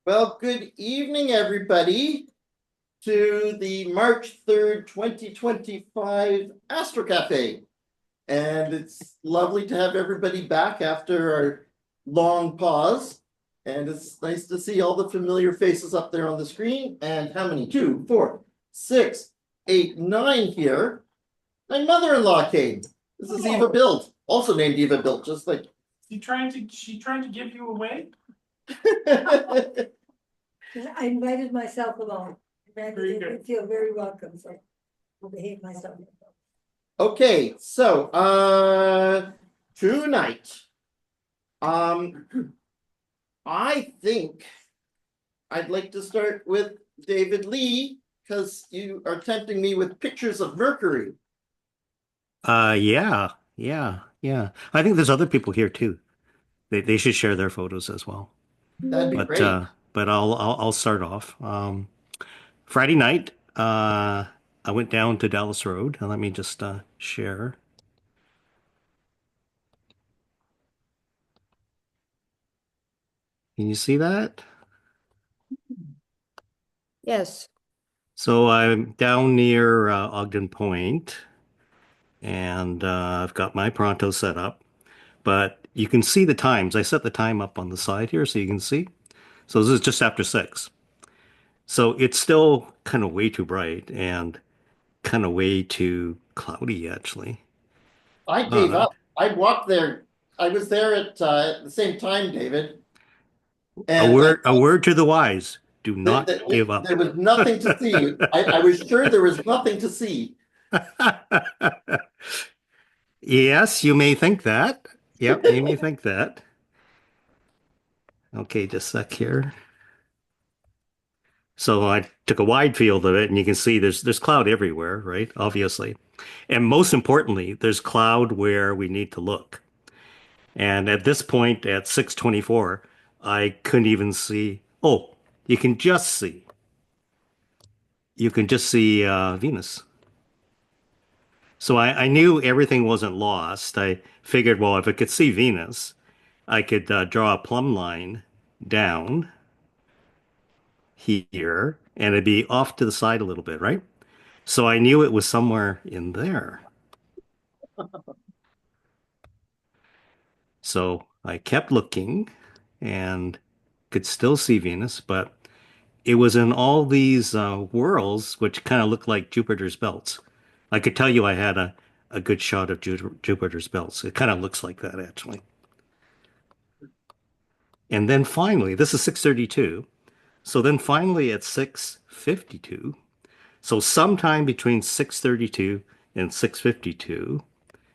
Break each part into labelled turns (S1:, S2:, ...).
S1: Well, good evening, everybody, to the March 3rd, 2025 Astro Cafe. And it's lovely to have everybody back after our long pause. And it's nice to see all the familiar faces up there on the screen. And how many? 2, 4, 6, 8, 9 here. My mother-in-law came. This is Eva Bilt, also named Eva Bilt, just like.
S2: She trying to give you away?
S3: I invited myself along. And
S2: Very
S3: I
S2: good.
S3: feel very welcome, so I'll behave myself.
S1: Okay, so tonight, I think I'd like to start with David Lee because you are tempting me with pictures of Mercury.
S4: Yeah. I think there's other people here too. They should share their photos as well.
S1: That'd be
S4: But
S1: great.
S4: uh, but I'll start off. Friday night, I went down to Dallas Road. Let me just share. Can you see that?
S3: Yes.
S4: So I'm down near Ogden Point, and I've got my Pronto set up. But you can see the times. I set the time up on the side here so you can see. So this is just after 6. So it's still kind of way too bright and kind of way too cloudy, actually.
S1: I gave
S4: But
S1: up. I walked there. I was there at the same time, David, and
S4: a word to the wise, do not give up.
S1: there was nothing to see. I was sure there was nothing to see.
S4: Yes, you may think that. Yep, you may think that. Okay, just a sec here. So I took a wide field of it, and you can see there's cloud everywhere, right? Obviously. And most importantly, there's cloud where we need to look. And at this point, at 6:24, I couldn't even see. Oh, you can just see. You can just see Venus. So I knew everything wasn't lost. I figured, well, if I could see Venus, I could draw a plumb line down here, and it'd be off to the side a little bit, right? So I knew it was somewhere in there. So I kept looking and could still see Venus, but it was in all these whirls, which kind of looked like Jupiter's belts. I could tell you I had a good shot of Jupiter's belts. It kind of looks like that, actually. And then finally, this is 6:32. So then finally at 6:52, so sometime between 6:32 and 6:52,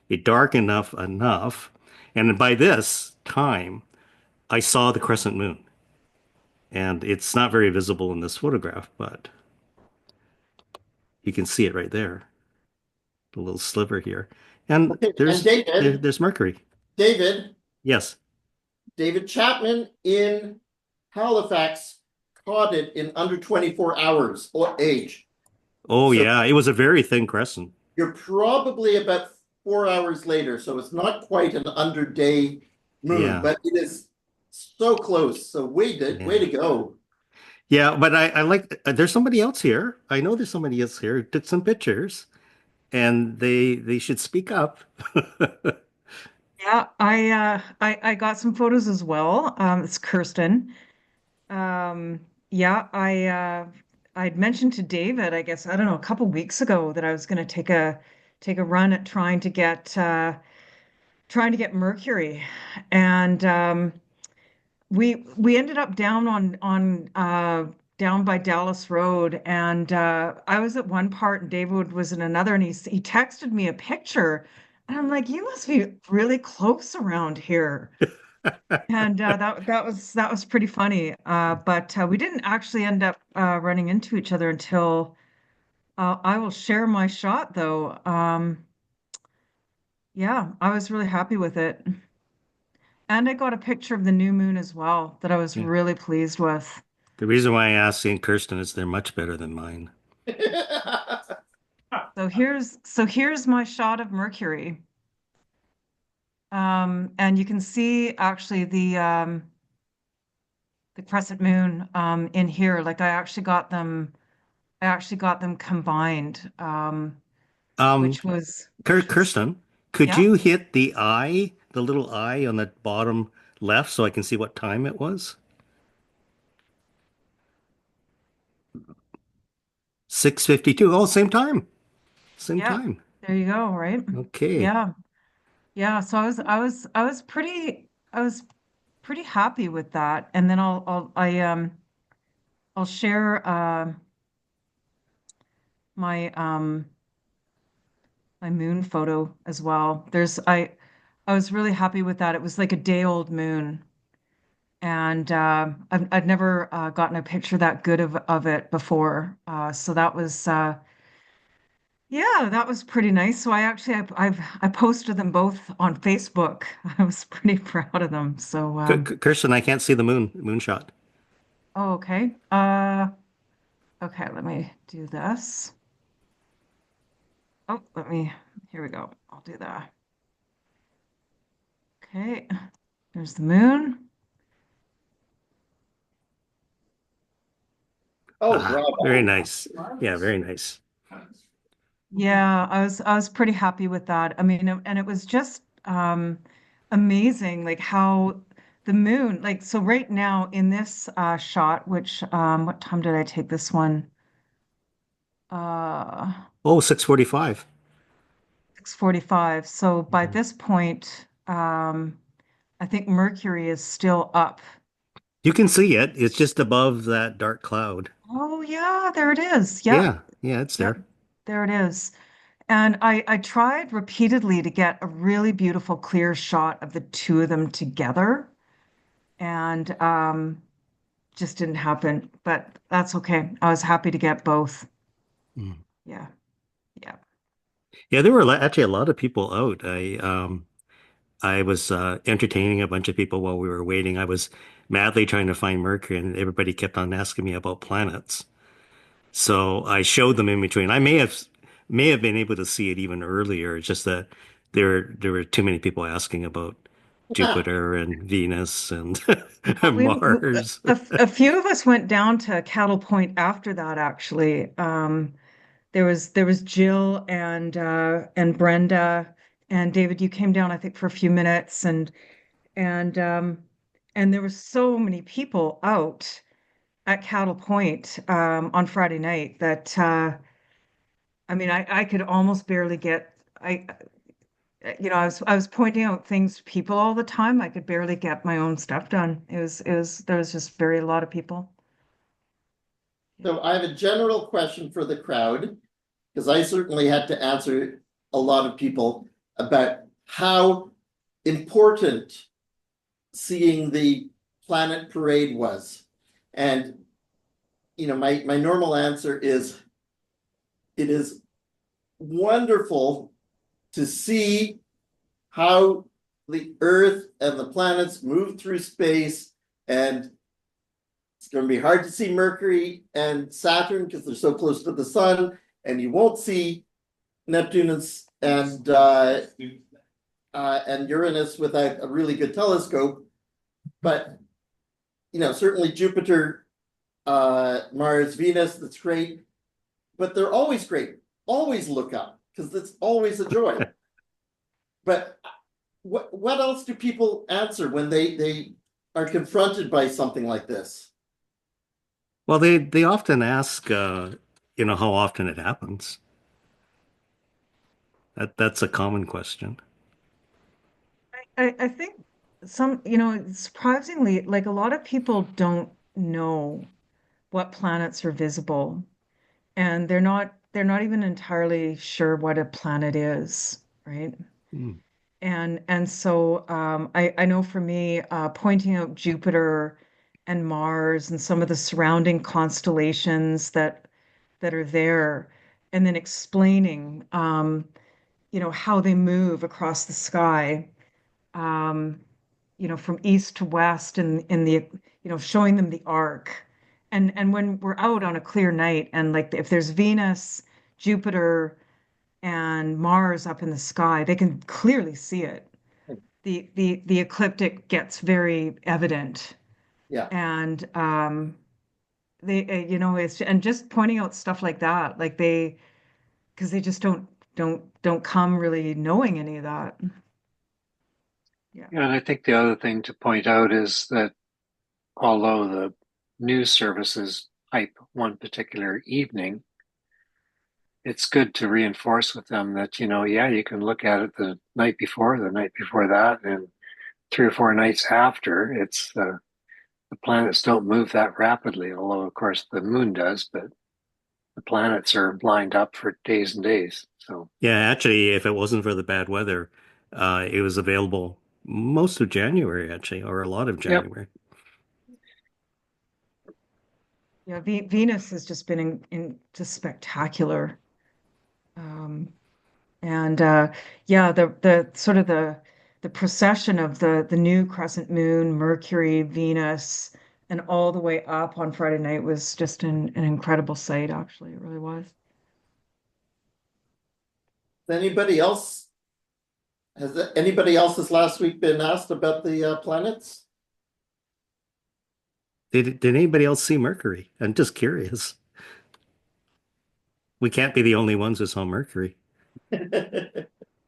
S4: it darkened enough, and by this time, I saw the crescent moon. And it's not very visible in this photograph, but you can see it right there, the little sliver here. And
S1: Okay, and
S4: there's Mercury.
S1: David,
S4: Yes.
S1: David Chapman in Halifax caught it in under 24 hours or age.
S4: Oh
S1: So
S4: yeah, it was a very thin crescent.
S1: you're probably about 4 hours later. So it's not quite an under day moon,
S4: Yeah.
S1: but it is so close. So way
S4: Yeah.
S1: to go.
S4: Yeah, but I like there's somebody else here. I know there's somebody else here who took some pictures and they should speak up.
S2: Yeah, I got some photos as well. It's Kirsten. Um, yeah, I'd mentioned to David, I guess, I don't know, a couple weeks ago that I was going to take a run at trying to get Mercury, and we ended up down by Dallas Road, and I was at one part and David was in another, and he texted me a picture, and I'm like, you must be really close around here. And that was pretty funny. But we didn't actually end up running into each other until I will share my shot though. Yeah, I was really happy with it. And I got a picture of the new moon as well that I was
S4: Yeah.
S2: really pleased with.
S4: The reason why I asked St. Kirsten is they're much better than mine.
S2: So here's my shot of Mercury. And you can see actually the crescent moon in here. Like I actually got them combined,
S4: Um,
S2: which was
S4: Kirsten, could
S2: yeah.
S4: you hit the eye, the little eye on the bottom left so I can see what time it was? 6:52. Oh, same time. Same
S2: Yeah,
S4: time.
S2: there you go, right?
S4: Okay.
S2: Yeah. Yeah, so I was pretty happy with that. And then I'll share my my moon photo as well. I was really happy with that. It was like a day old moon. And I've never gotten a picture that good of it before. So that was yeah, that was pretty nice. So I posted them both on Facebook. I was pretty proud of them. So
S4: Kirsten, I can't see the moonshot.
S2: oh, okay. Okay, let me do this. Oh, here we go. I'll do that. Okay, there's the moon.
S1: Oh,
S4: Ah, very
S1: bravo.
S4: nice. Yeah, very nice.
S2: Yeah, I was pretty happy with that. I mean, and it was just amazing, like how the moon, like so right now in this shot, which what time did I take this one? Uh
S4: Oh, 6:45.
S2: 6:45. So by
S4: Mhm.
S2: this point, I think Mercury is still up.
S4: You can see it. It's just above that dark cloud.
S2: Oh yeah, there it is. Yep,
S4: Yeah, yeah, it's
S2: yep,
S4: there.
S2: there it is. And I tried repeatedly to get a really beautiful clear shot of the two of them together, and just didn't happen. But that's okay. I was happy to get both.
S4: Mm.
S2: Yeah, yeah.
S4: Yeah, there were actually a lot of people out. I was entertaining a bunch of people while we were waiting. I was madly trying to find Mercury, and everybody kept on asking me about planets. So I showed them in between. I may have been able to see it even earlier. It's just that there were too many people asking about Jupiter and Venus and
S2: Well,
S4: Mars.
S2: a few of us went down to Cattle Point after that, actually. There was Jill and Brenda and David. You came down, I think, for a few minutes, and and there were so many people out at Cattle Point on Friday night that I mean, I could almost barely get you know, I was pointing out things to people all the time. I could barely get my own stuff done. It was there was just very a lot of people. Yeah.
S1: So I have a general question for the crowd, because I certainly had to answer a lot of people about how important seeing the planet parade was. And, my normal answer is it is wonderful to see how the Earth and the planets move through space. And it's going to be hard to see Mercury and Saturn because they're so close to the sun, and you won't see Neptune and Uranus without a really good telescope. But certainly Jupiter, Mars, Venus, that's great. But they're always great. Always look up, because it's always a joy. But what else do people answer when they are confronted by something like this?
S4: Well, they often ask, how often it happens. That's a common question.
S2: I think some, you know, surprisingly, like a lot of people don't know what planets are visible, and they're not even entirely sure what a planet is, right?
S4: Hmm.
S2: And so I know for me, pointing out Jupiter and Mars and some of the surrounding constellations that are there, and then explaining, how they move across the sky, um, from east to west, and in the, showing them the arc. And when we're out on a clear night, and like if there's Venus, Jupiter, and Mars up in the sky, they can clearly see it. The ecliptic gets very evident.
S1: Yeah.
S2: And they it's and just pointing out stuff like that, like they because they just don't come really knowing any of that. Yeah.
S5: Yeah, and I think the other thing to point out is that although the news services hype one particular evening, it's good to reinforce with them that, yeah, you can look at it the night before that, and 3 or 4 nights after. It's the planets don't move that rapidly, although of course the moon does, but the planets are lined up for days and days. So,
S4: Yeah, actually, if it wasn't for the bad weather, it was available most of January, actually, or a lot of
S5: yep.
S4: January.
S2: Yeah, Venus has just been in just spectacular. Um, and yeah, the sort of the procession of the new crescent moon, Mercury, Venus, and all the way up on Friday night was just an incredible sight, actually. It really was.
S1: Anybody else? Has anybody else this last week been asked about the planets?
S4: Did anybody else see Mercury? I'm just curious. We can't be the only ones who saw Mercury.
S6: You're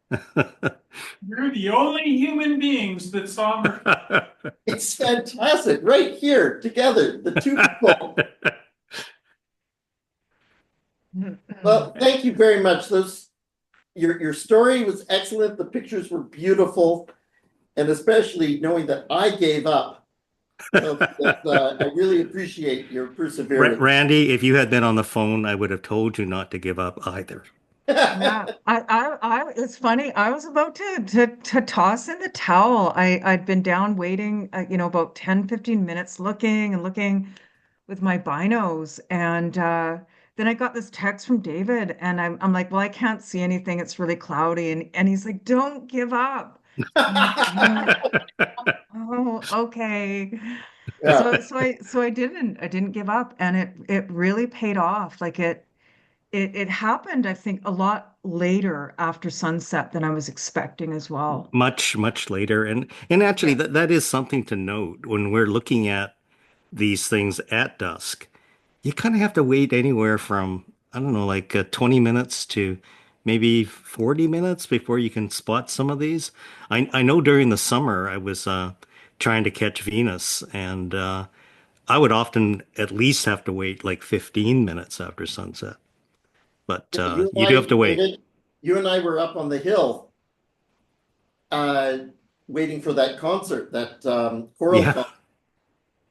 S6: the only human beings that saw Mercury.
S1: It's fantastic, right here together, the two people. Well, thank you very much. Your story was excellent. The pictures were beautiful, and especially knowing that I gave up. So I really appreciate your perseverance.
S4: Randy, if you had been on the phone, I would have told you not to give up either.
S2: Yeah, it's funny. I was about to toss in the towel. I'd been down waiting, about 10, 15 minutes looking and looking with my binos. And then I got this text from David, and I'm like, well, I can't see anything. It's really cloudy. And he's like, don't give up. I'm like, oh, okay.
S1: Yeah.
S2: So I didn't give up, and it really paid off. Like it happened, I think, a lot later after sunset than I was expecting as well.
S4: Much, much later. And actually
S1: Yeah.
S4: that is something to note when we're looking at these things at dusk. You kind of have to wait anywhere from, I don't know, like 20 minutes to maybe 40 minutes before you can spot some of these. I know during the summer I was trying to catch Venus, and I would often at least have to wait like 15 minutes after sunset. But
S1: You
S4: you
S1: and
S4: do
S1: I,
S4: have to wait.
S1: David, you and I were up on the hill, uh, waiting for that concert, that choral
S4: Yeah.
S1: concert,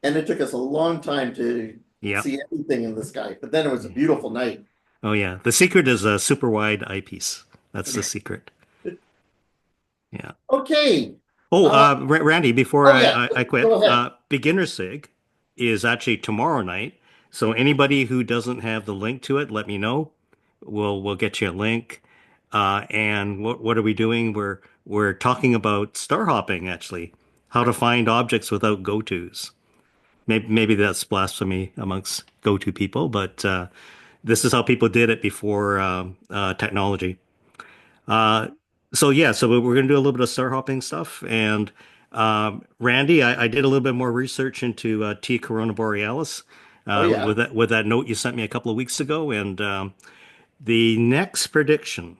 S1: and it took us a long time to
S4: Yeah.
S1: see anything in the sky. But then it was a beautiful night.
S4: Oh yeah. The secret is a super wide eyepiece. That's the secret. Yeah.
S1: Okay.
S4: Oh,
S1: Uh,
S4: Randy, before
S1: oh yeah,
S4: I quit,
S1: go ahead.
S4: Beginner Sig is actually tomorrow night. So anybody who doesn't have the link to it, let me know. We'll get you a link. And what are we doing? We're talking about star hopping, actually, how to find objects without go-tos. Maybe that's blasphemy amongst go-to people, but this is how people did it before technology. Uh, so yeah, so we're going to do a little bit of star hopping stuff. And Randy, I did a little bit more research into T Corona Borealis
S1: Oh yeah.
S4: with that note you sent me a couple of weeks ago. And the next prediction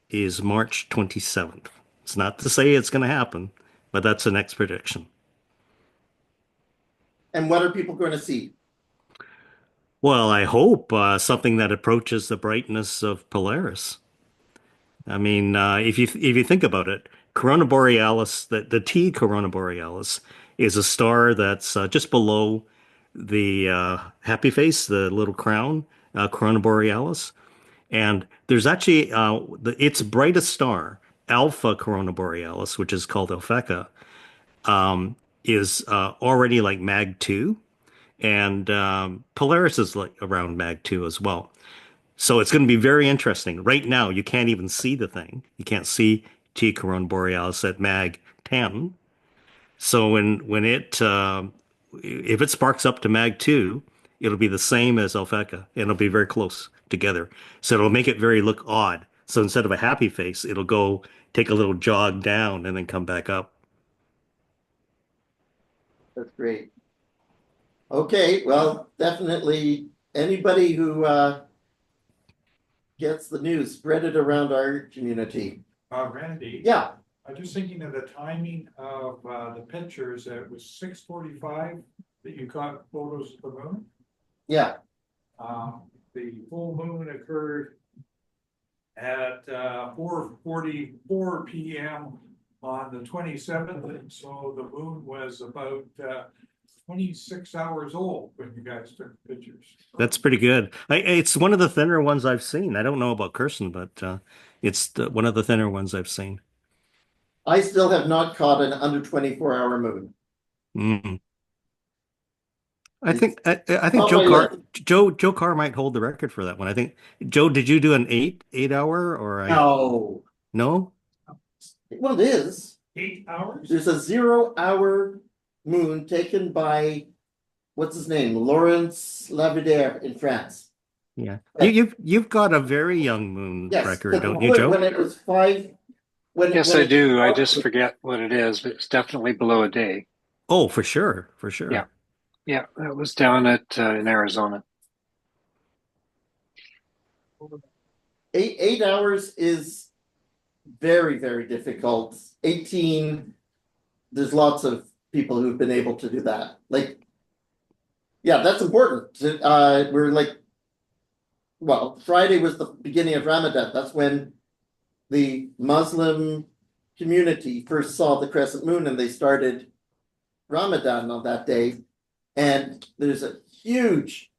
S4: is March 27th. It's not to say it's going to happen, but that's the next prediction.
S1: And what are people going to see?
S4: Well, I hope something that approaches the brightness of Polaris. I mean, if you think about it, Corona Borealis, the T Corona Borealis, is a star that's just below the happy face, the little crown, Corona Borealis, and there's actually its brightest star, Alpha Corona Borealis, which is called Alpheca, is already like Mag 2, and Polaris is like around Mag 2 as well. So it's going to be very interesting. Right now, you can't even see the thing. You can't see T Corona Borealis at Mag 10. So when it if it sparks up to Mag 2, it'll be the same as Alpheca, and it'll be very close together. So it'll make it very look odd. So instead of a happy face, it'll go take a little jog down and then come back up.
S1: That's great. Okay, well, definitely anybody who gets the news, spread it around our community.
S6: Randy.
S1: Yeah,
S6: I'm just thinking of the timing of the pictures. It was 6:45 that you got photos of the moon.
S1: yeah.
S6: The full moon occurred at 4:44 p.m. on the 27th, and so the moon was about 26 hours old when you guys took the pictures.
S4: That's pretty good. It's one of the thinner ones I've seen. I don't know about Kirsten, but it's one of the thinner ones I've seen.
S1: I still have not caught an under 24-hour moon.
S4: Mm. I
S1: It's
S4: think
S1: on
S4: Joe
S1: my
S4: Carr
S1: list.
S4: Joe Carr might hold the record for that one. I think Joe, did you do an eight hour or
S1: No,
S4: no?
S1: well, it is.
S6: 8 hours?
S1: There's a 0-hour moon taken by, what's his name? Lawrence Lavidaire in France.
S4: Yeah.
S1: Yeah.
S4: You've got a very young moon
S1: Yes,
S4: record,
S1: but
S4: don't you, Joe?
S1: when it was five,
S5: Yes, I do. I just forget what it is, but it's definitely below a day.
S4: Oh, for sure, for sure.
S5: Yeah. Yeah, that was down at in Arizona.
S1: 8 hours is very, very difficult. 18, there's lots of people who've been able to do that. Like, yeah, that's important. We're like, well, Friday was the beginning of Ramadan. That's when the Muslim community first saw the crescent moon and they started Ramadan on that day. And there's a huge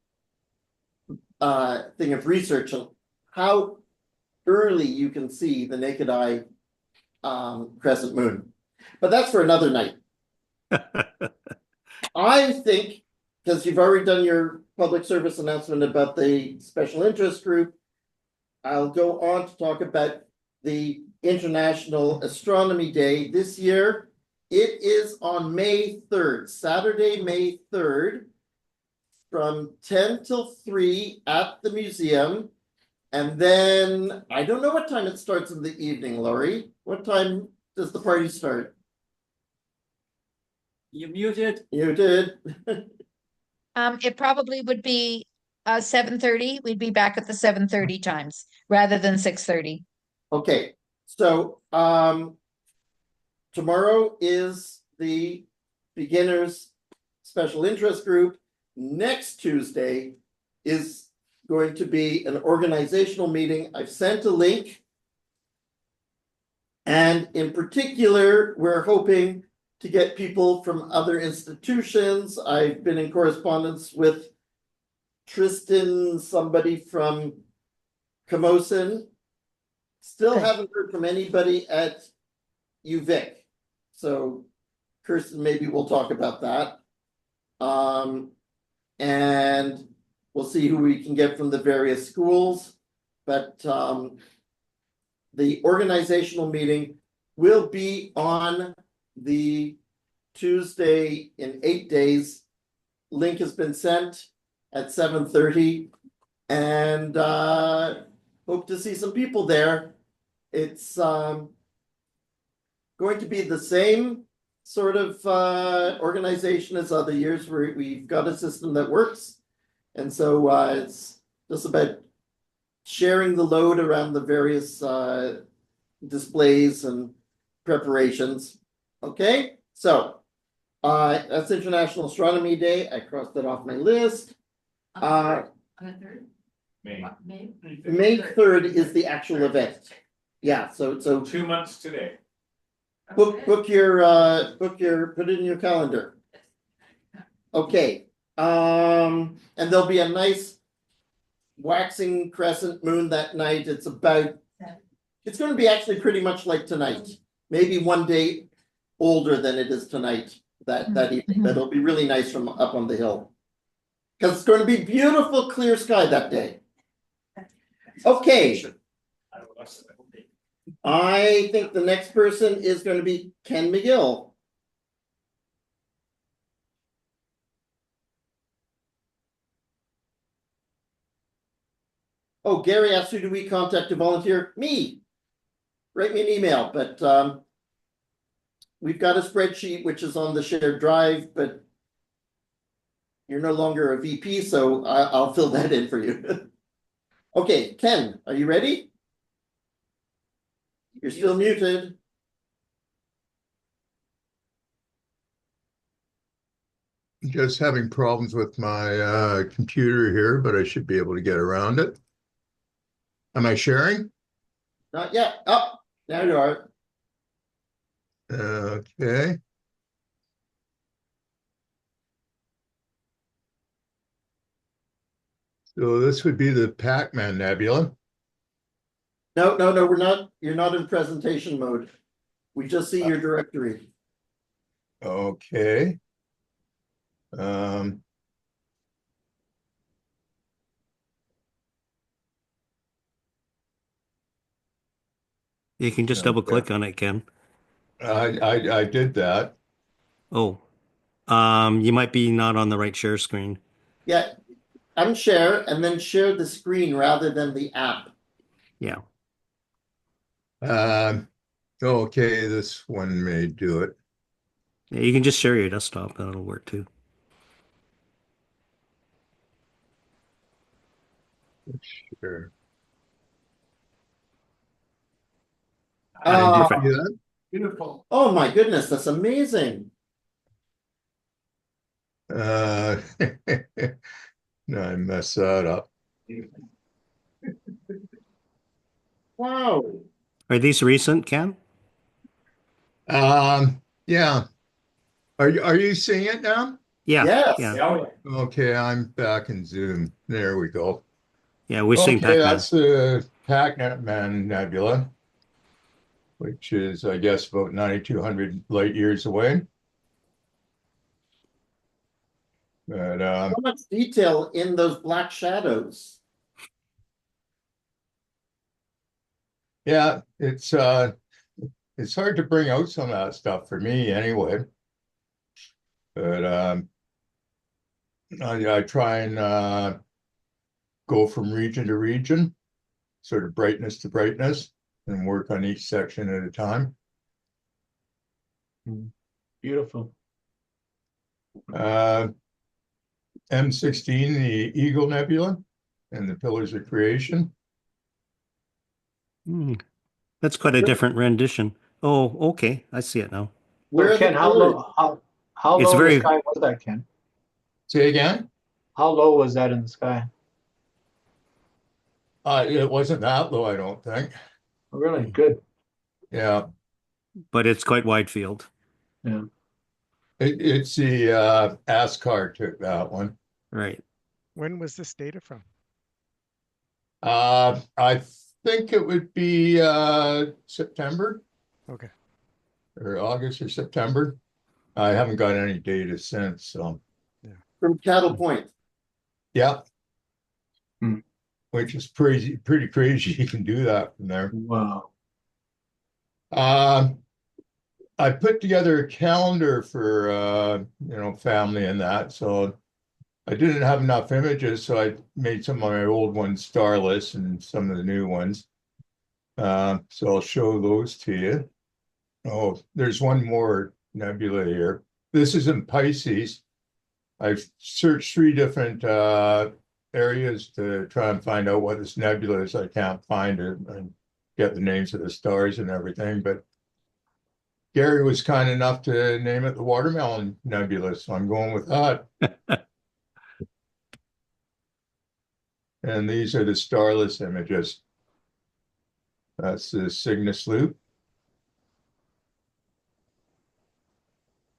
S1: thing of research on how early you can see the naked eye crescent moon. But that's for another night. I think, because you've already done your public service announcement about the special interest group, I'll go on to talk about the International Astronomy Day. This year, it is on May 3rd, Saturday, May 3rd, from 10 till 3 at the museum. And then, I don't know what time it starts in the evening, Laurie. What time does the party start?
S7: You muted.
S1: You did.
S8: It probably would be 7:30. We'd be back at the 7:30 times rather than 6:30.
S1: Okay, so tomorrow is the beginners special interest group. Next Tuesday is going to be an organizational meeting. I've sent a link. And in particular, we're hoping to get people from other institutions. I've been in correspondence with Tristan, somebody from Camosun. Still
S8: Good.
S1: haven't heard from anybody at UVic. So Kirsten, maybe we'll talk about that. And we'll see who we can get from the various schools. But the organizational meeting will be on the Tuesday in 8 days. Link has been sent at 7:30 and hope to see some people there. It's going to be the same sort of organization as other years where we've got a system that works. And so it's just about sharing the load around the various displays and preparations. Okay, so that's International Astronomy Day. I crossed that off my list.
S7: On the third?
S6: May.
S1: May 3rd is the actual event. Yeah, so
S6: 2 months today.
S1: put it in your calendar. Okay, and there'll be a nice waxing crescent moon that night. It's going to be actually pretty much like tonight, maybe one day older than it is tonight that evening. That'll be really nice from up on the hill because it's going to be beautiful clear sky that day. Okay, I think the next person is going to be Ken McGill. Oh, Gary asked who do we contact to volunteer? Me. Write me an email, but we've got a spreadsheet which is on the shared drive, but you're no longer a VP, so I'll fill that in for you. Okay, Ken, are you ready? You're still muted.
S9: Just having problems with my computer here, but I should be able to get around it. Am I sharing?
S1: Not yet. Oh, now you are.
S9: Okay. So this would be the Pac-Man Nebula.
S1: No, we're not. You're not in presentation mode. We just see your directory.
S9: Okay. Um,
S4: You can just double click on it, Ken.
S9: I did that.
S4: Oh, you might be not on the right share screen.
S1: Yeah, unshare and then share the screen rather than the app.
S4: Yeah.
S9: Okay, this one may do it.
S4: Yeah, you can just share your desktop. That'll work too.
S9: Sure.
S1: Ah,
S9: Did you see that?
S6: Beautiful.
S1: oh my goodness, that's amazing.
S9: No, I messed that up.
S1: Wow.
S4: Are these recent, Ken?
S9: Yeah. Are you seeing it now?
S4: Yeah.
S1: Yes.
S4: Yeah.
S9: Okay, I'm back in Zoom. There we go.
S4: Yeah, we're seeing
S9: Okay,
S4: Pac-Man.
S9: that's the Pac-Man Nebula, which is, I guess, about 9,200 light years away. But
S1: So much detail in those black shadows.
S9: yeah, it's hard to bring out some of that stuff for me anyway. But I try and go from region to region, sort of brightness to brightness, and work on each section at a time.
S10: Beautiful.
S9: M16, the Eagle Nebula, and the Pillars of Creation.
S4: That's quite a different rendition. Oh, okay. I see it now.
S1: Where
S10: So
S1: are the
S10: Ken, how
S1: pillars?
S10: low how
S4: It's
S10: low in the
S4: very-
S10: sky was that, Ken?
S9: Say again?
S10: How low was that in the sky?
S9: It wasn't that low, I don't think.
S10: Oh, really? Good.
S9: Yeah,
S4: But it's quite wide field.
S10: Yeah.
S9: it's the ASCAR took that one.
S4: Right.
S11: When was this data from?
S9: I think it would be September
S11: Okay.
S9: or August or September. I haven't got any data since, so
S1: From Cattle Point.
S9: yeah.
S10: Hmm.
S9: Which is pretty crazy. You can do that from there.
S10: Wow.
S9: I put together a calendar for family and that, so I didn't have enough images, so I made some of my old ones starless and some of the new ones. So I'll show those to you. Oh, there's one more nebula here. This is in Pisces. I've searched 3 different areas to try and find out what this nebula is. I can't find it and get the names of the stars and everything, but Gary was kind enough to name it the Watermelon Nebula, so I'm going with that. And these are the starless images. That's the Cygnus Loop.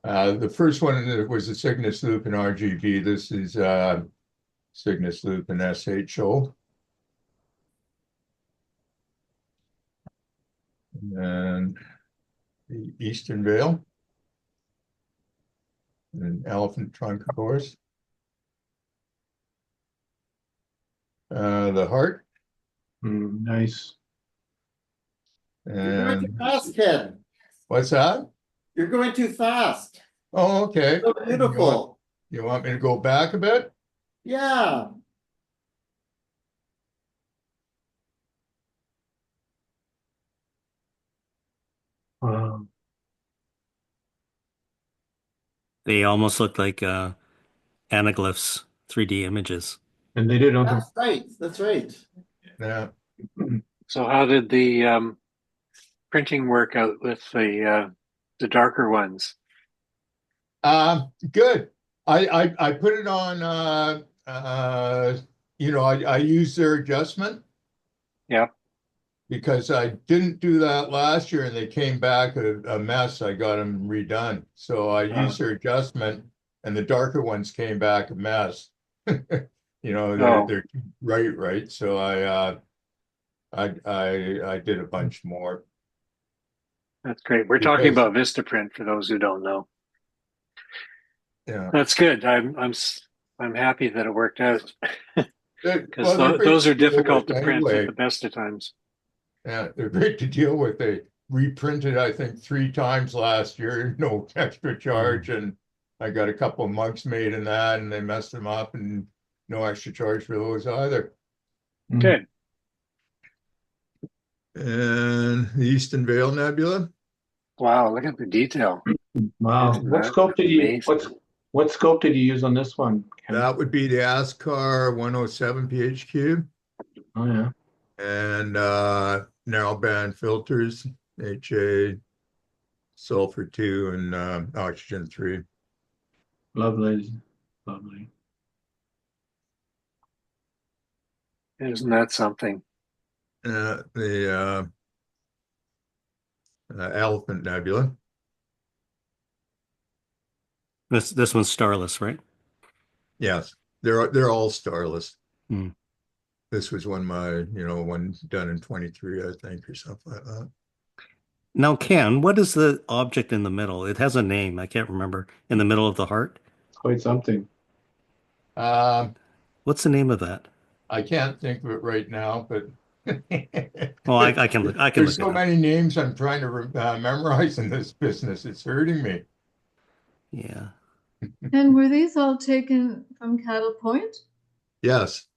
S9: The first one was the Cygnus Loop in RGB. This is Cygnus Loop in SHO. And the Eastern Veil. And Elephant Trunk, of course. The Heart.
S10: Nice.
S1: You're going too
S9: And
S1: fast, Ken.
S9: what's that?
S1: You're going too fast.
S9: Oh, okay.
S1: So beautiful.
S9: You want me to go back a bit?
S1: Yeah.
S10: Wow.
S4: They almost look like anaglyphs, 3D images.
S10: And they did on
S1: That's right. That's right.
S9: Yeah.
S5: So how did the printing work out with the darker ones?
S9: Good. I put it on, I used their adjustment
S5: Yeah.
S9: because I didn't do that last year and they came back a mess. I got them redone. So I used their adjustment and the darker ones came back a mess. They're right. So I did a bunch more.
S5: That's great. We're talking about Vistaprint for those who don't know.
S9: Yeah.
S5: That's good. I'm happy that it worked out. Because
S9: Well,
S5: those are difficult to print
S9: anyway.
S5: at the best of times.
S9: Yeah, they're great to deal with. They reprinted, I think, 3 times last year, no extra charge. And I got a couple of mugs made in that and they messed them up and no extra charge for those either.
S5: Good.
S9: And the Eastern Veil Nebula.
S5: Wow, look at the detail.
S10: Wow.
S5: Isn't
S10: What
S5: that
S10: scope did you
S5: amazing?
S10: what scope did you use on this one, Ken?
S9: That would be the ASCAR 107 PHQ
S10: Oh yeah.
S9: and narrowband filters, HA, sulfur 2, and oxygen 3.
S10: Lovely. Lovely.
S5: Isn't that something?
S9: The Elephant Nebula.
S4: This one's starless, right?
S9: Yes, they're all starless.
S4: Hmm.
S9: This was one done in 23, I think, or something like that.
S4: Now, Ken, what is the object in the middle? It has a name. I can't remember. In the middle of the heart?
S10: It's quite something.
S4: What's the name of that?
S9: I can't think of it right now, but
S4: Well, I can look.
S9: There's
S4: look
S9: so
S4: it up.
S9: many names I'm trying to memorize in this business. It's hurting me.
S4: Yeah.
S7: And were these all taken from Cattle Point?
S9: Yes.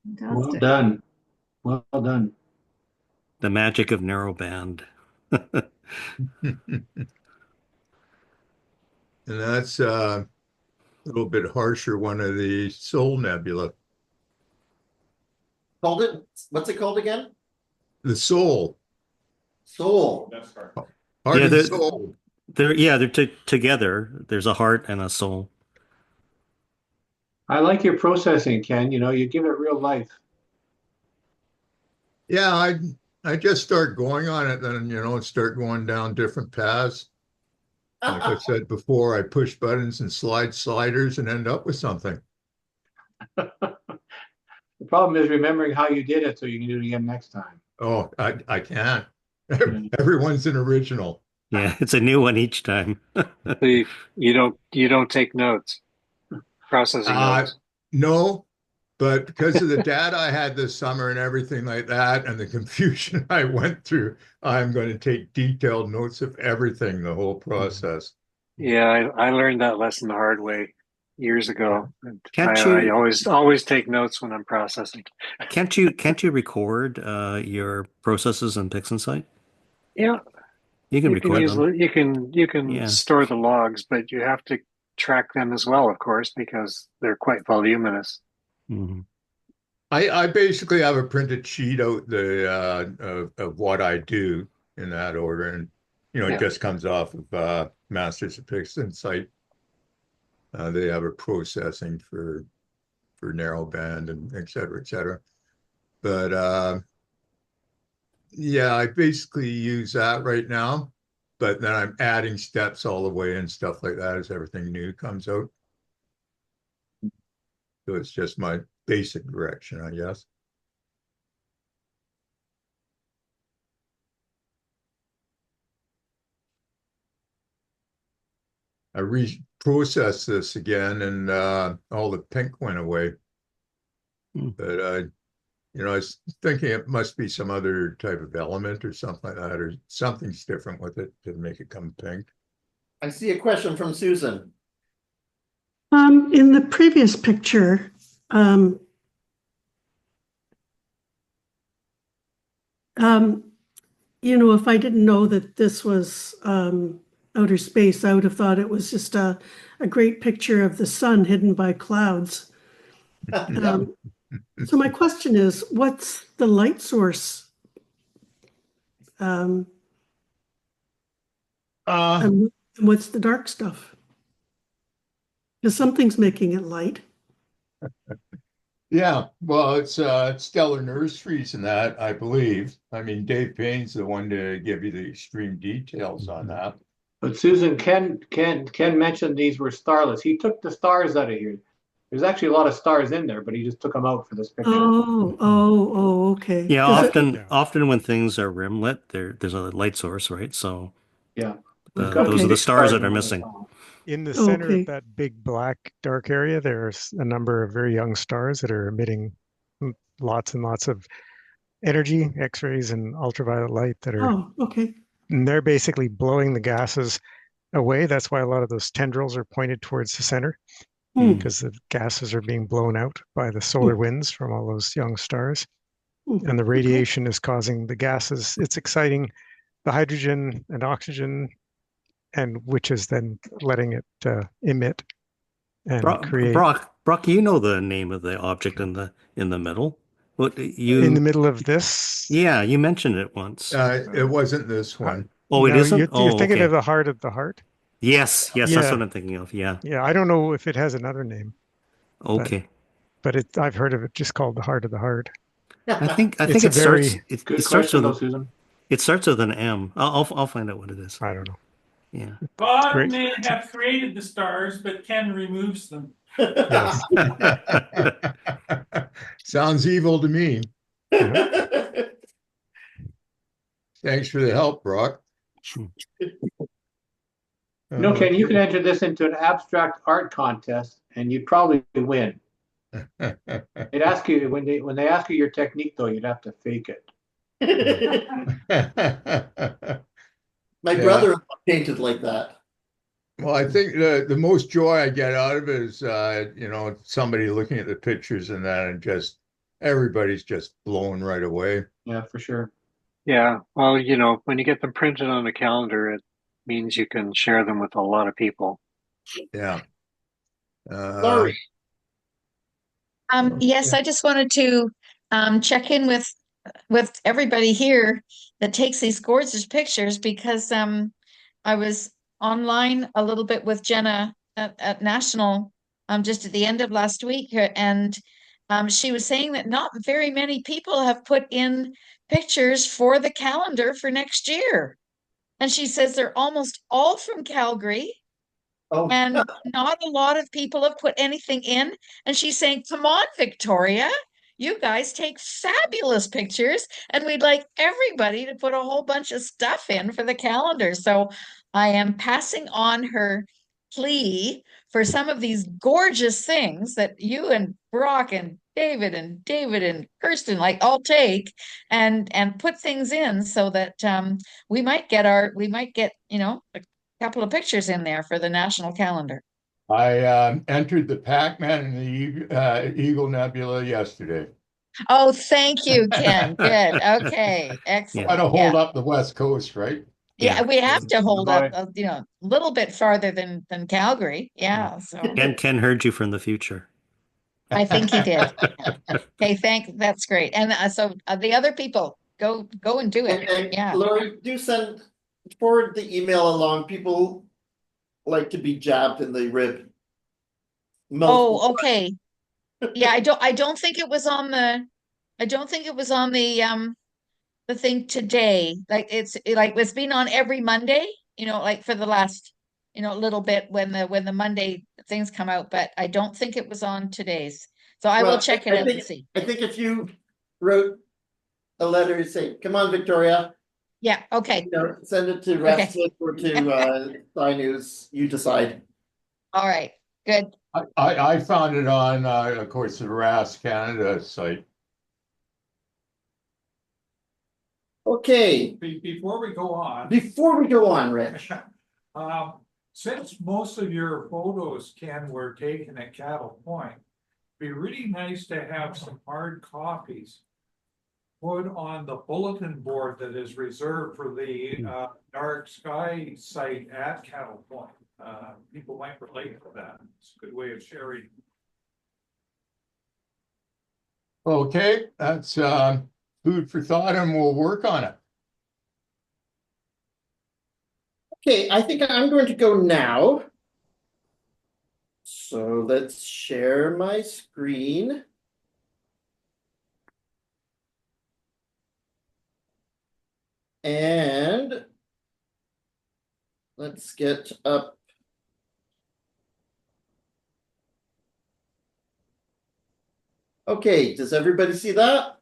S10: Well
S7: Fantastic.
S10: done. Well done.
S4: The magic of narrowband.
S9: And that's a little bit harsher one of the Soul Nebula.
S1: What's it called again?
S9: The Soul.
S1: Soul.
S6: That's hard.
S9: Heart
S4: Yeah,
S9: and soul.
S4: They're together. There's a heart and a soul.
S10: I like your processing, Ken. You give it real life.
S9: Yeah, I just start going on it, then start going down different paths. Like I said before, I push buttons and slide sliders and end up with something.
S10: The problem is remembering how you did it so you can do it again next time.
S9: Oh, I can't. Everyone's an original.
S4: Yeah, it's a new one each time.
S5: So you don't take notes, processing notes.
S9: No, but because of the data I had this summer and everything like that, and the confusion I went through, I'm going to take detailed notes of everything, the whole process.
S5: Yeah, I learned that lesson the hard way years ago. And
S4: Can't
S5: I
S4: you-
S5: always take notes when I'm processing.
S4: Can't you record your processes in PixInsight?
S5: Yeah,
S4: You can
S5: you can
S4: record them.
S5: you can
S4: Yeah.
S5: store the logs, but you have to track them as well, of course, because they're quite voluminous.
S4: Mm-hmm.
S9: I basically have a printed sheet out of what I do in that order, and it just comes off of Masters of PixInsight. They have a processing for narrowband and et cetera. But yeah, I basically use that right now, but then I'm adding steps all the way and stuff like that as everything new comes out. So it's just my basic direction, I guess. I reprocessed this again and all the pink went away. But I was thinking it must be some other type of element or something like that, or something's different with it to make it come pink.
S1: I see a question from Susan.
S12: In the previous picture, if I didn't know that this was outer space. I would have thought it was just a great picture of the sun hidden by clouds. So my question is, what's the light source? And what's the dark stuff? Because something's making it light.
S9: Yeah, well, it's stellar nurseries and that, I believe. I mean, Dave Payne's the one to give you the extreme details on that.
S10: But Susan, Ken mentioned these were starless. He took the stars out of here. There's actually a lot of stars in there, but he just took them out for this picture.
S12: Okay.
S4: Yeah, often when things are rimlit, there's a light source, right? So
S10: yeah,
S4: those are the stars that are missing.
S11: In the center of that big black dark area, there's a number of very young stars that are emitting lots and lots of energy, X-rays and ultraviolet light that are. And they're basically blowing the gases away. That's why a lot of those tendrils are pointed towards the center, because the gases are being blown out by the solar winds from all those young stars. And the radiation is causing the gases. It's exciting the hydrogen and oxygen, and which is then letting it emit and create.
S4: Brock, you know the name of the object in the middle. What
S11: in the middle of this?
S4: Yeah, you mentioned it once.
S9: It wasn't this one.
S4: Oh, it isn't?
S11: You're thinking of the heart of the heart?
S4: Yes, that's what I'm thinking of. Yeah.
S11: Yeah, I don't know if it has another name.
S4: Okay.
S11: But I've heard of it just called the heart of the heart.
S4: I think it starts. It starts with an M. I'll find out what it is.
S11: I don't know.
S4: Yeah.
S6: God may have created the stars, but Ken removes them.
S11: Yes.
S9: Sounds evil to me. Thanks for the help, Brock.
S10: Ken, you can enter this into an abstract art contest, and you'd probably win. They'd ask you when they ask you your technique, though, you'd have to fake it.
S1: My brother painted like that.
S9: Well, I think the most joy I get out of it is, somebody looking at the pictures and that, and just everybody's just blown right away.
S10: Yeah, for sure.
S5: Yeah, well, when you get them printed on a calendar, it means you can share them with a lot of people.
S9: Yeah.
S1: Sorry.
S8: Yes, I just wanted to check in with everybody here that takes these gorgeous pictures, because I was online a little bit with Jenna at National just at the end of last week, and she was saying that not very many people have put in pictures for the calendar for next year. And she says they're almost all from Calgary. And not a lot of people have put anything in. And she's saying, come on, Victoria, you guys take fabulous pictures, and we'd like everybody to put a whole bunch of stuff in for the calendar. So I am passing on her plea for some of these gorgeous things that you and Brock and David and Kirsten all take and put things in, so that we might get a couple of pictures in there for the national calendar.
S9: I entered the Pac-Man and the Eagle Nebula yesterday.
S8: Oh, thank you, Ken. Good. Okay. Excellent.
S9: Got to hold up the West Coast, right?
S8: Yeah, we have to hold up, a little bit farther than Calgary. Yeah. So
S4: Ken heard you from the future.
S8: I think he did. Okay, that's great. And so the other people, go and do it.
S1: And Lori, do forward the email along. People like to be jabbed in the rib.
S8: Oh, okay. Yeah, I don't think it was on the the thing today. It's been on every Monday, for the last little bit when the Monday things come out, but I don't think it was on today's. So I will check it out and see.
S1: I think if you wrote a letter and say, come on, Victoria.
S8: Yeah, okay.
S1: Send it to RASC or to Sky News. You decide.
S8: All right, good.
S9: I found it on, of course, the RASC Canada site.
S1: Okay.
S6: Before we go on,
S1: Rich.
S6: Since most of your photos, Ken, were taken at Cattle Point, it'd be really nice to have some hard copies put on the bulletin board that is reserved for the dark sky site at Cattle Point. People might relate to that. It's a good way of sharing.
S9: Okay, that's food for thought, and we'll work on it.
S1: Okay, I think I'm going to go now. So let's share my screen. And let's get up. Okay, does everybody see that?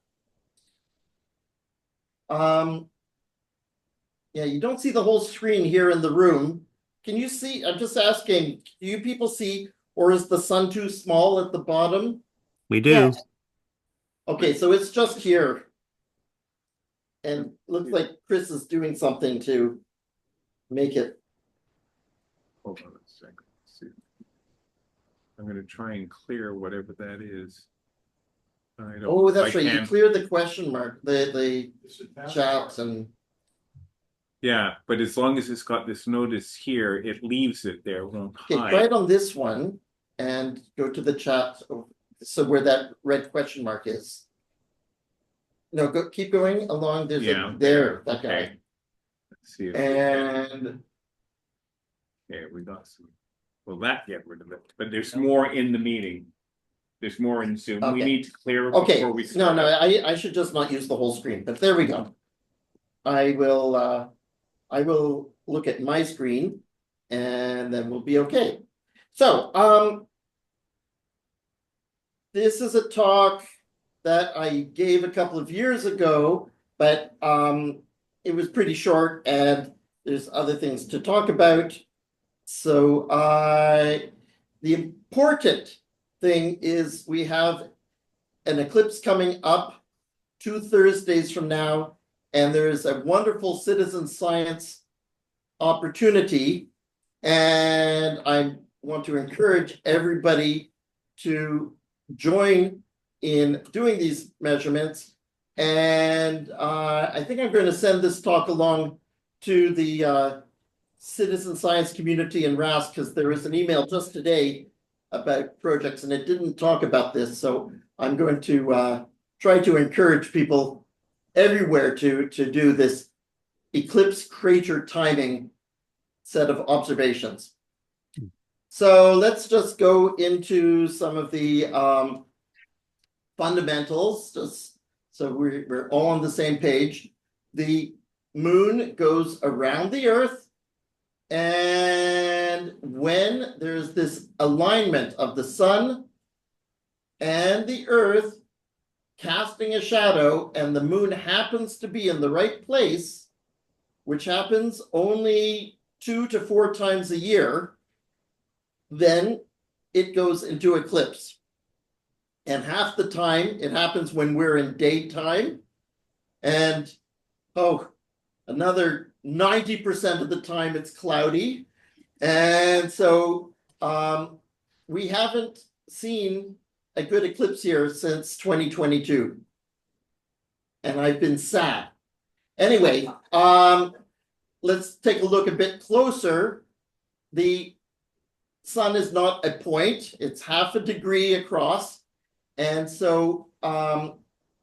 S1: Yeah, you don't see the whole screen here in the room. Can you see? I'm just asking, do you people see, or is the sun too small at the bottom?
S4: We do.
S3: Yes.
S1: Okay, so it's just here. And looks like Chris is doing something to make it.
S13: Hold on a second. Let's see. I'm going to try and clear whatever that is.
S1: Oh, that's
S13: I
S1: right. You
S13: can't-
S1: cleared the question mark, the chats and.
S13: Yeah, but as long as it's got this notice here, it leaves it there, won't
S1: Okay,
S13: hide.
S1: try it on this one and go to the chat. So where that red question mark is. No, go keep going along. There's
S13: Yeah,
S1: a there, that
S13: okay.
S1: guy.
S13: Let's see if
S1: And
S13: okay, we got some. Well, that get rid of it, but there's more in the meeting. There's more in Zoom. We
S1: Okay.
S13: need to clear it
S1: okay,
S13: before we
S1: no,
S13: start.
S1: no, I should just not use the whole screen, but there we go. I will look at my screen and then we'll be okay. So, this is a talk that I gave a couple of years ago, but it was pretty short and there's other things to talk about. So the important thing is we have an eclipse coming up 2 Thursdays from now, and there is a wonderful citizen science opportunity, and I want to encourage everybody to join in doing these measurements. And I think I'm going to send this talk along to the citizen science community in RASC, because there was an email just today about projects and it didn't talk about this. So I'm going to try to encourage people everywhere to do this eclipse crater timing set of observations. So let's just go into some of the fundamentals, just so we're all on the same page. The moon goes around the Earth, and when there's this alignment of the sun and the Earth casting a shadow, and the moon happens to be in the right place, which happens only 2 to 4 times a year, then it goes into eclipse. And half the time it happens when we're in daytime, and another 90% of the time it's cloudy. And so we haven't seen a good eclipse here since 2022. And I've been sad. Anyway, let's take a look a bit closer. The sun is not a point, it's half a degree across. And so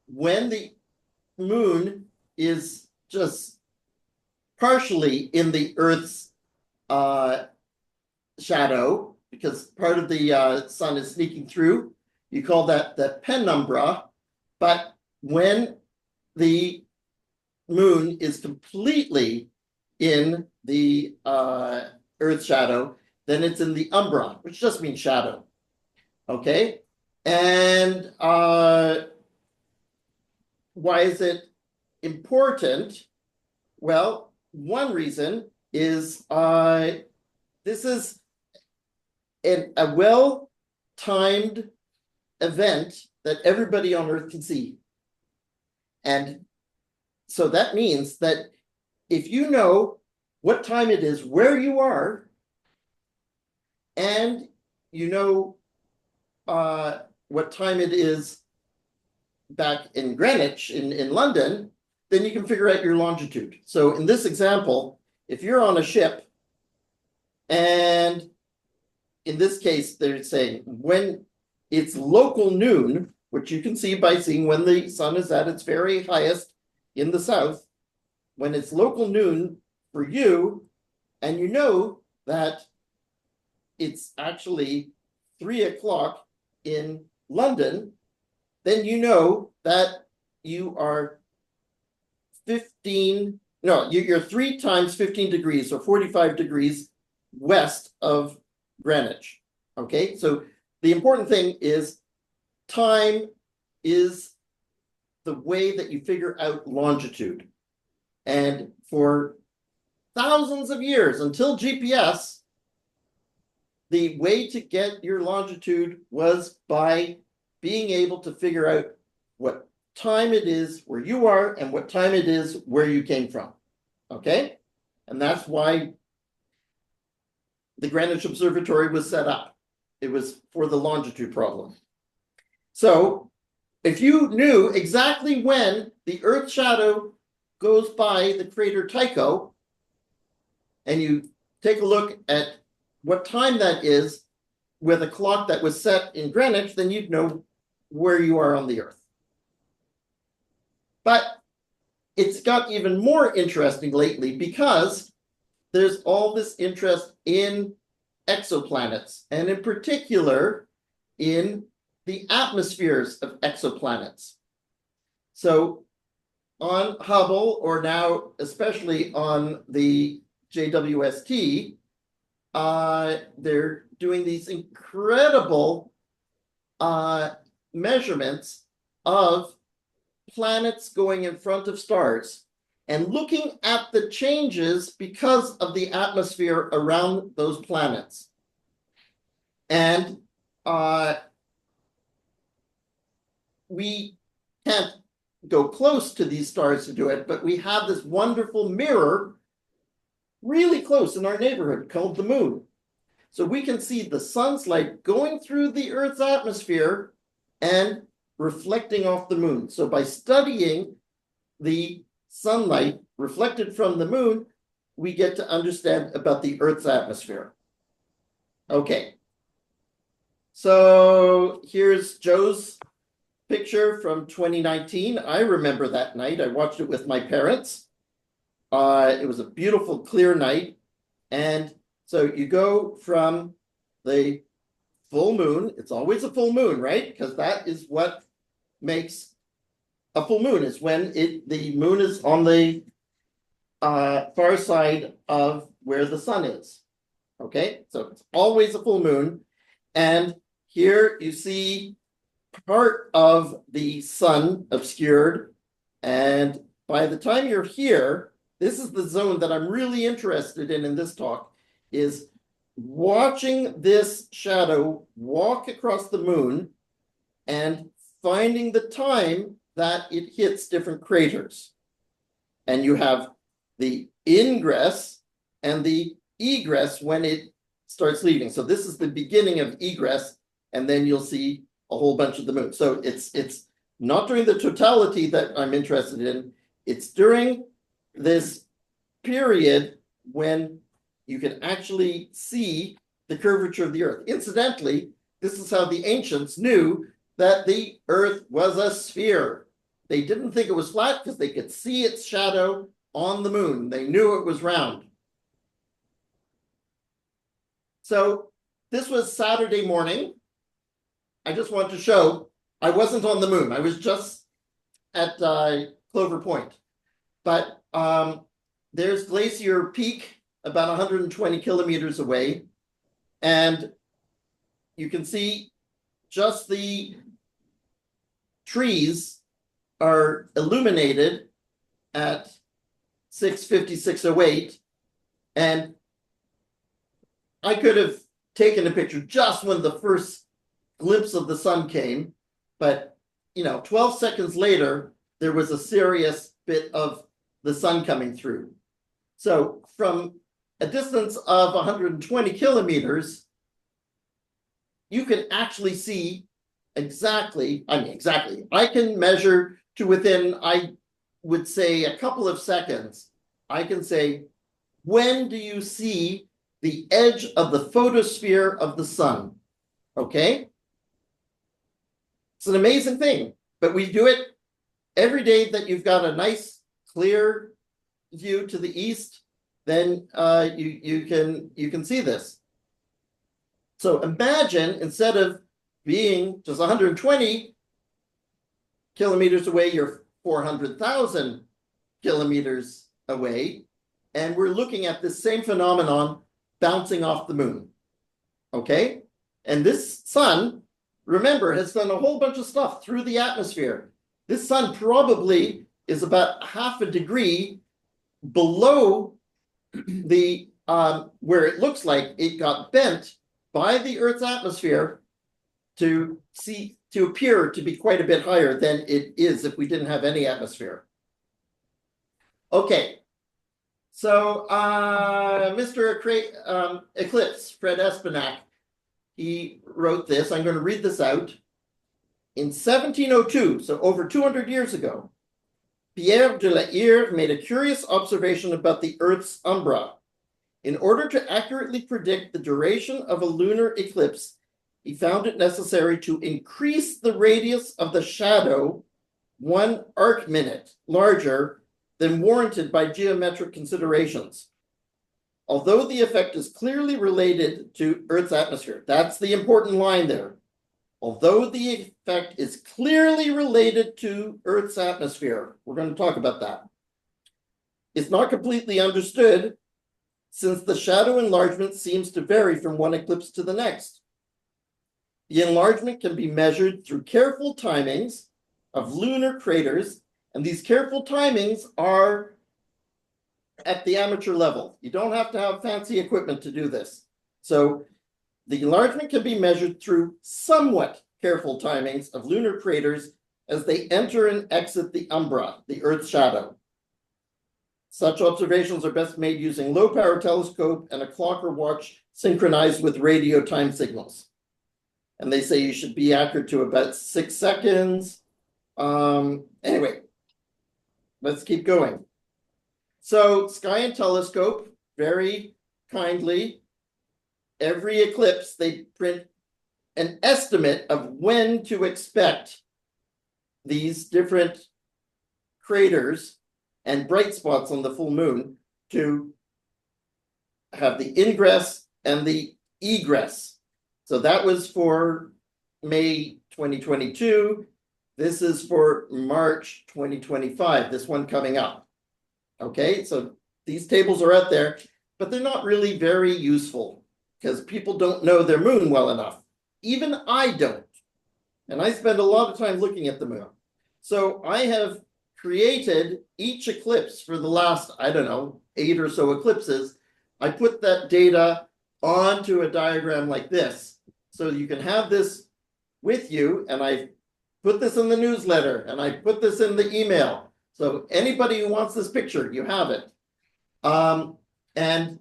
S1: when the moon is just partially in the Earth's shadow, because part of the sun is sneaking through, you call that the penumbra. But when the moon is completely in the Earth's shadow, then it's in the umbra, which just means shadow. Okay? And why is it important? Well, one reason is this is a well-timed event that everybody on Earth can see. And so that means that if you know what time it is where you are, and you know what time it is back in Greenwich in London, then you can figure out your longitude. So in this example, if you're on a ship, and in this case, they're saying when it's local noon, which you can see by seeing when the sun is at its very highest in the south, when it's local noon for you, and you know that it's actually 3 o'clock in London, then you know that you are 15, no, you're 3 times 15 degrees, so 45 degrees west of Greenwich. Okay, so the important thing is time is the way that you figure out longitude. And for thousands of years until GPS, the way to get your longitude was by being able to figure out what time it is where you are and what time it is where you came from. Okay? And that's why the Greenwich Observatory was set up. It was for the longitude problem. So if you knew exactly when the Earth's shadow goes by the crater Tycho, and you take a look at what time that is with a clock that was set in Greenwich, then you'd know where you are on the Earth. But it's got even more interesting lately because there's all this interest in exoplanets, and in particular in the atmospheres of exoplanets. So on Hubble, or now especially on the JWST, they're doing these incredible measurements of planets going in front of stars and looking at the changes because of the atmosphere around those planets. And we can't go close to these stars to do it, but we have this wonderful mirror really close in our neighborhood called the moon. So we can see the sun's light going through the Earth's atmosphere and reflecting off the moon. So by studying the sunlight reflected from the moon, we get to understand about the Earth's atmosphere. Okay. So here's Joe's picture from 2019. I remember that night. I watched it with my parents. It was a beautiful, clear night. And so you go from the full moon. It's always a full moon, right? Because that is what makes a full moon, is when the moon is on the far side of where the sun is. Okay, so it's always a full moon. And here you see part of the sun obscured. And by the time you're here, this is the zone that I'm really interested in this talk, is watching this shadow walk across the moon and finding the time that it hits different craters. And you have the ingress and the egress when it starts leaving. So this is the beginning of egress, and then you'll see a whole bunch of the moon. So it's not during the totality that I'm interested in. It's during this period when you can actually see the curvature of the Earth. Incidentally, this is how the ancients knew that the Earth was a sphere. They didn't think it was flat because they could see its shadow on the moon. They knew it was round. So this was Saturday morning. I just want to show I wasn't on the moon. I was just at Clover Point. But there's Glacier Peak, about 120 kilometers away. And you can see just the trees are illuminated at 6:50, 6:08. And I could have taken a picture just when the first glimpse of the sun came, but 12 seconds later, there was a serious bit of the sun coming through. So from a distance of 120 kilometers, you can actually see exactly, I can measure to within, I would say, a couple of seconds. I can say, when do you see the edge of the photosphere of the sun? Okay? It's an amazing thing, but we do it every day that you've got a nice, clear view to the east, then you can see this. So imagine, instead of being just 120 kilometers away, you're 400,000 kilometers away, and we're looking at this same phenomenon bouncing off the moon. Okay? And this sun, remember, has done a whole bunch of stuff through the atmosphere. This sun probably is about half a degree below the where it looks like it got bent by the Earth's atmosphere to appear to be quite a bit higher than it is if we didn't have any atmosphere. Okay, so Mr. Eclipse, Fred Espenak, he wrote this. I'm going to read this out. In 1702, so over 200 years ago, Pierre de la Hire made a curious observation about the Earth's umbra. In order to accurately predict the duration of a lunar eclipse, he found it necessary to increase the radius of the shadow 1 arc minute larger than warranted by geometric considerations. Although the effect is clearly related to Earth's atmosphere, that's the important line there. Although the effect is clearly related to Earth's atmosphere, we're going to talk about that. It's not completely understood since the shadow enlargement seems to vary from one eclipse to the next. The enlargement can be measured through careful timings of lunar craters, and these careful timings are at the amateur level. You don't have to have fancy equipment to do this. So the enlargement can be measured through somewhat careful timings of lunar craters as they enter and exit the umbra, the Earth's shadow. Such observations are best made using low-power telescope and a clock or watch synchronized with radio time signals. And they say you should be accurate to about 6 seconds. Anyway, let's keep going. So Sky and Telescope, very kindly, every eclipse, they print an estimate of when to expect these different craters and bright spots on the full moon to have the ingress and the egress. So that was for May 2022. This is for March 2025, this one coming up. Okay, so these tables are out there, but they're not really very useful because people don't know their moon well enough. Even I don't. And I spend a lot of time looking at the moon. So I have created each eclipse for the last, I don't know, 8 or so eclipses. I put that data onto a diagram like this. So you can have this with you, and I put this in the newsletter, and I put this in the email. So anybody who wants this picture, you have it. And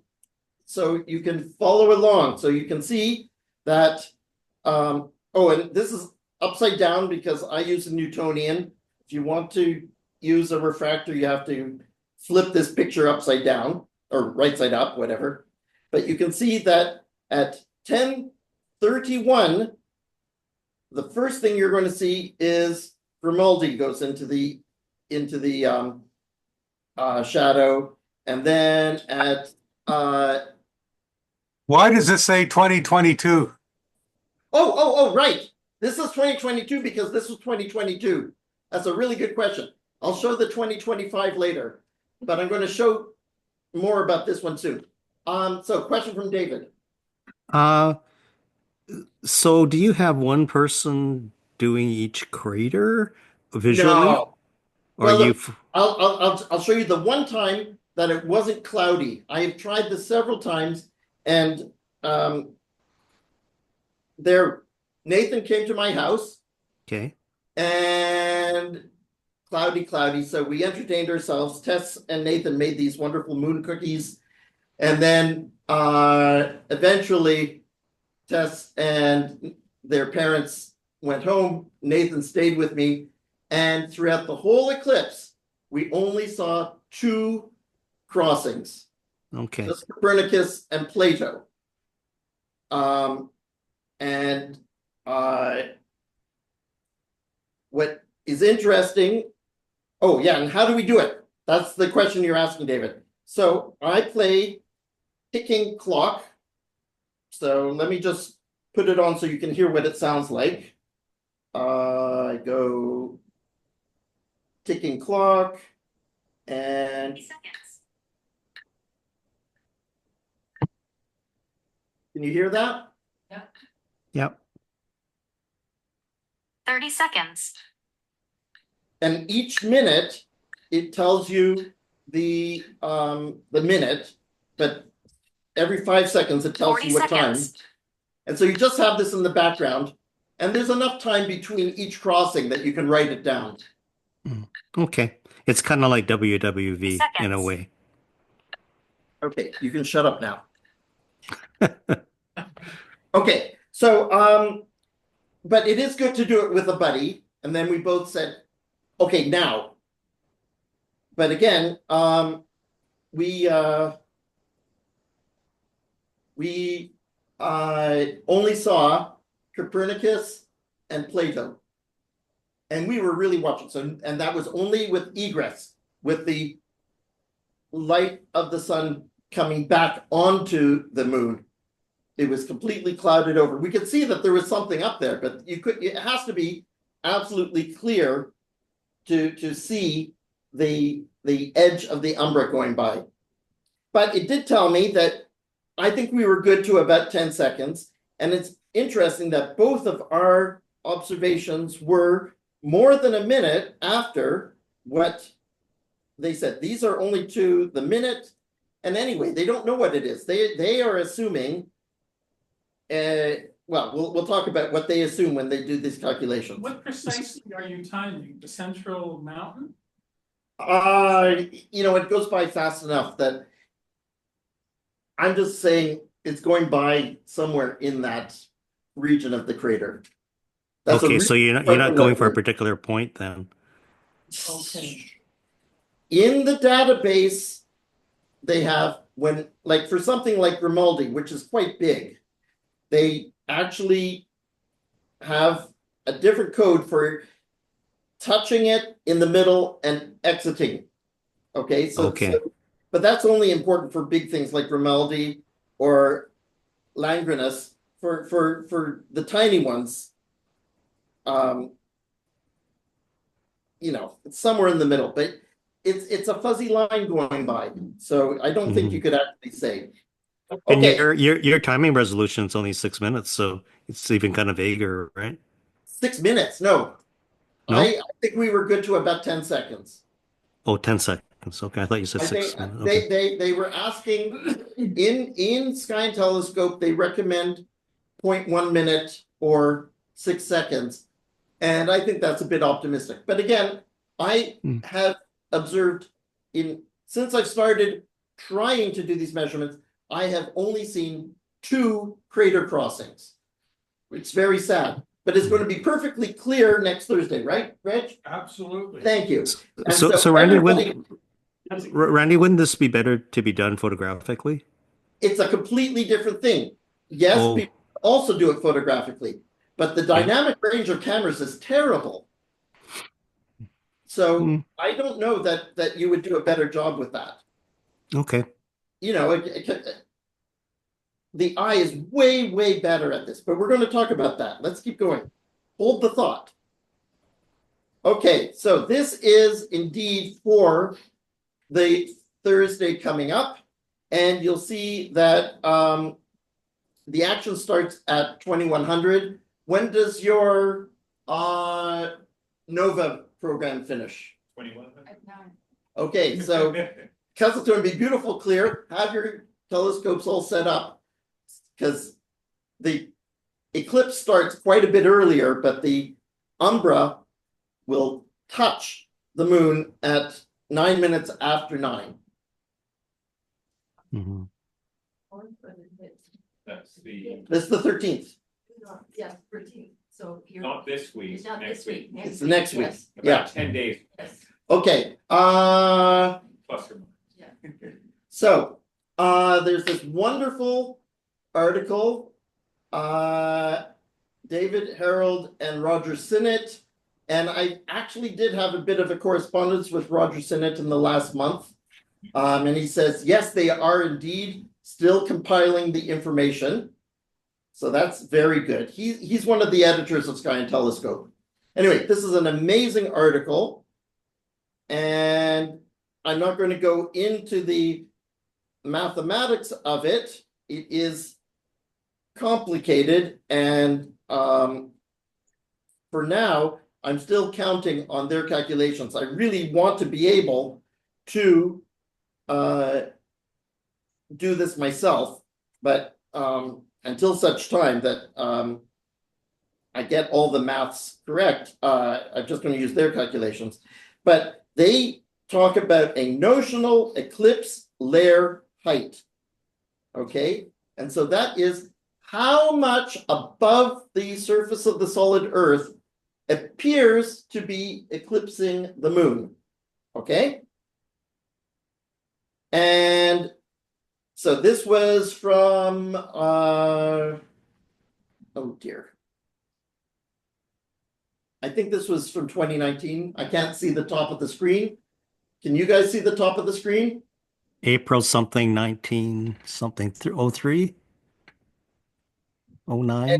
S1: so you can follow along. So you can see that, oh, and this is upside down because I use a Newtonian. If you want to use a refractor, you have to flip this picture upside down or right side up, whatever. But you can see that at 10:31, the first thing you're going to see is Grimaldi goes into the shadow, and then at
S14: why does it say 2022?
S1: Oh, right. This is 2022 because this was 2022. That's a really good question. I'll show the 2025 later, but I'm going to show more about this one soon. So question from David.
S4: So do you have one person doing each crater visually?
S1: No.
S4: Or
S1: Well,
S4: you?
S1: look, I'll show you the one time that it wasn't cloudy. I have tried this several times, and Nathan came to my house.
S4: Okay.
S1: And cloudy. So we entertained ourselves. Tess and Nathan made these wonderful moon cookies. And then eventually Tess and their parents went home. Nathan stayed with me. And throughout the whole eclipse, we only saw 2 crossings.
S4: Okay.
S1: Just Copernicus and Plato. And what is interesting, oh yeah, and how do we do it? That's the question you're asking, David. So I play ticking clock. So let me just put it on so you can hear what it sounds like. I go ticking clock and can you hear that?
S4: Yep.
S15: 30 seconds.
S1: And each minute it tells you the minute, but every 5 seconds it tells you what time. And so you just have this in the background, and there's enough time between each crossing that you can write it down.
S4: Okay. It's kind of like WWV in a way.
S1: Okay, you can shut up now. Okay, so but it is good to do it with a buddy, and then we both said, okay, now. But again, we only saw Copernicus and Plato, and we were really watching. So, and that was only with egress, with the light of the sun coming back onto the moon. It was completely clouded over. We could see that there was something up there, but it has to be absolutely clear to see the edge of the umbra going by. But it did tell me that I think we were good to about 10 seconds. And it's interesting that both of our observations were more than a minute after what they said. These are only to the minute. And anyway, they don't know what it is. They are assuming, well, we'll talk about what they assume when they do these calculations.
S16: What precisely are you timing? The central mountain?
S1: It goes by fast enough that I'm just saying it's going by somewhere in that region of the crater. That's
S4: okay, so you're not going for a particular point then.
S1: Okay. In the database, they have for something like Grimaldi, which is quite big, they actually have a different code for touching it in the middle and exiting. Okay, but that's only important for big things like Grimaldi or Langrenus. For the tiny ones, it's somewhere in the middle, but it's a fuzzy line going by. So I don't think you could actually say.
S4: And
S1: Okay,
S4: your timing resolution is only 6 minutes, so it's even kind of vaguer, right?
S1: 6 minutes. No, I think we were good to about 10 seconds.
S4: Oh, 10 seconds. Okay, I thought you said 6 minutes. Okay.
S1: They were asking in Sky and Telescope, they recommend 0.1 minute or 6 seconds. And I think that's a bit optimistic. But again, I have observed since I've started trying to do these measurements, I have only seen 2 crater crossings. It's very sad, but it's going to be perfectly clear next Thursday, right, Reg?
S6: Absolutely.
S1: Thank you.
S4: So Randy, Randy, wouldn't this be better to be done photographically?
S1: It's a completely different thing. Yes, people also do it photographically, but the dynamic range of cameras is terrible. So I don't know that you would do a better job with that.
S4: Okay.
S1: The eye is way, way better at this, but we're going to talk about that. Let's keep going. Hold the thought. Okay, so this is indeed for the Thursday coming up, and you'll see that the action starts at 2100. When does your NOVA program finish?
S6: 2100.
S15: At 9.
S1: Okay, so because it's going to be beautiful clear, have your telescopes all set up, because the eclipse starts quite a bit earlier, but the umbra will touch the moon at 9 minutes after 9.
S4: Mm-hmm.
S6: That's the.
S1: This is the 13th.
S3: Yes, 13. So you're.
S13: Not this week,
S3: It's not
S13: next
S3: this week.
S13: week.
S1: It's next week.
S3: Yes.
S1: Yeah.
S13: About 10 days
S3: Yes.
S1: Okay.
S13: plus or minus.
S1: So there's this wonderful article. David Harold and Roger Sinnott. And I actually did have a bit of a correspondence with Roger Sinnott in the last month. And he says, yes, they are indeed still compiling the information. So that's very good. He's one of the editors of Sky and Telescope. Anyway, this is an amazing article. And I'm not going to go into the mathematics of it. It is complicated. And for now, I'm still counting on their calculations. I really want to be able to do this myself, but until such time that I get all the maths correct, I'm just going to use their calculations. But they talk about a notional eclipse layer height. Okay, and so that is how much above the surface of the solid Earth appears to be eclipsing the moon. Okay, and so this was from oh dear, I think this was from 2019. I can't see the top of the screen. Can you guys see the top of the screen?
S4: April something 19 something 03 09.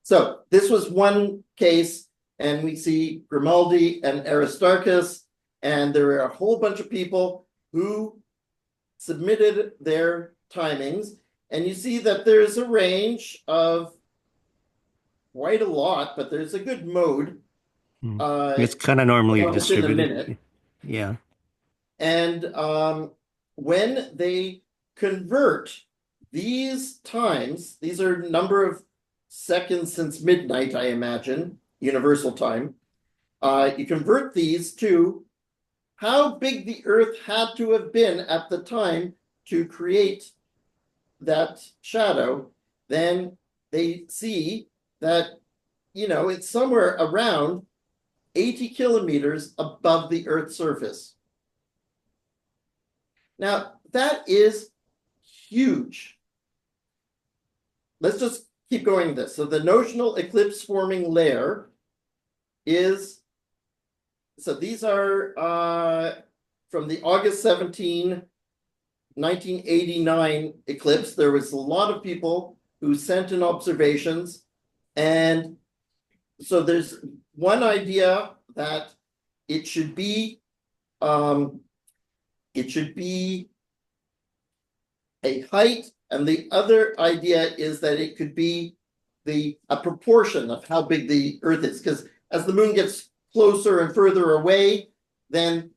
S1: So this was one case, and we see Grimaldi and Aristarchus, and there were a whole bunch of people who submitted their timings, and you see that there's a range of quite a lot, but there's a good mode.
S4: It's kind of normally
S1: almost in a minute.
S4: distributed. Yeah.
S1: And when they convert these times, these are number of seconds since midnight, I imagine, universal time. You convert these to how big the Earth had to have been at the time to create that shadow. Then they see that, you know, it's somewhere around 80 kilometers above the Earth's surface. Now, that is huge. Let's just keep going with this. So the notional eclipse forming layer is, so these are from the August 17, 1989 eclipse. There was a lot of people who sent in observations. And so there's one idea that it should be a height, and the other idea is that it could be a proportion of how big the Earth is, because as the moon gets closer and further away, then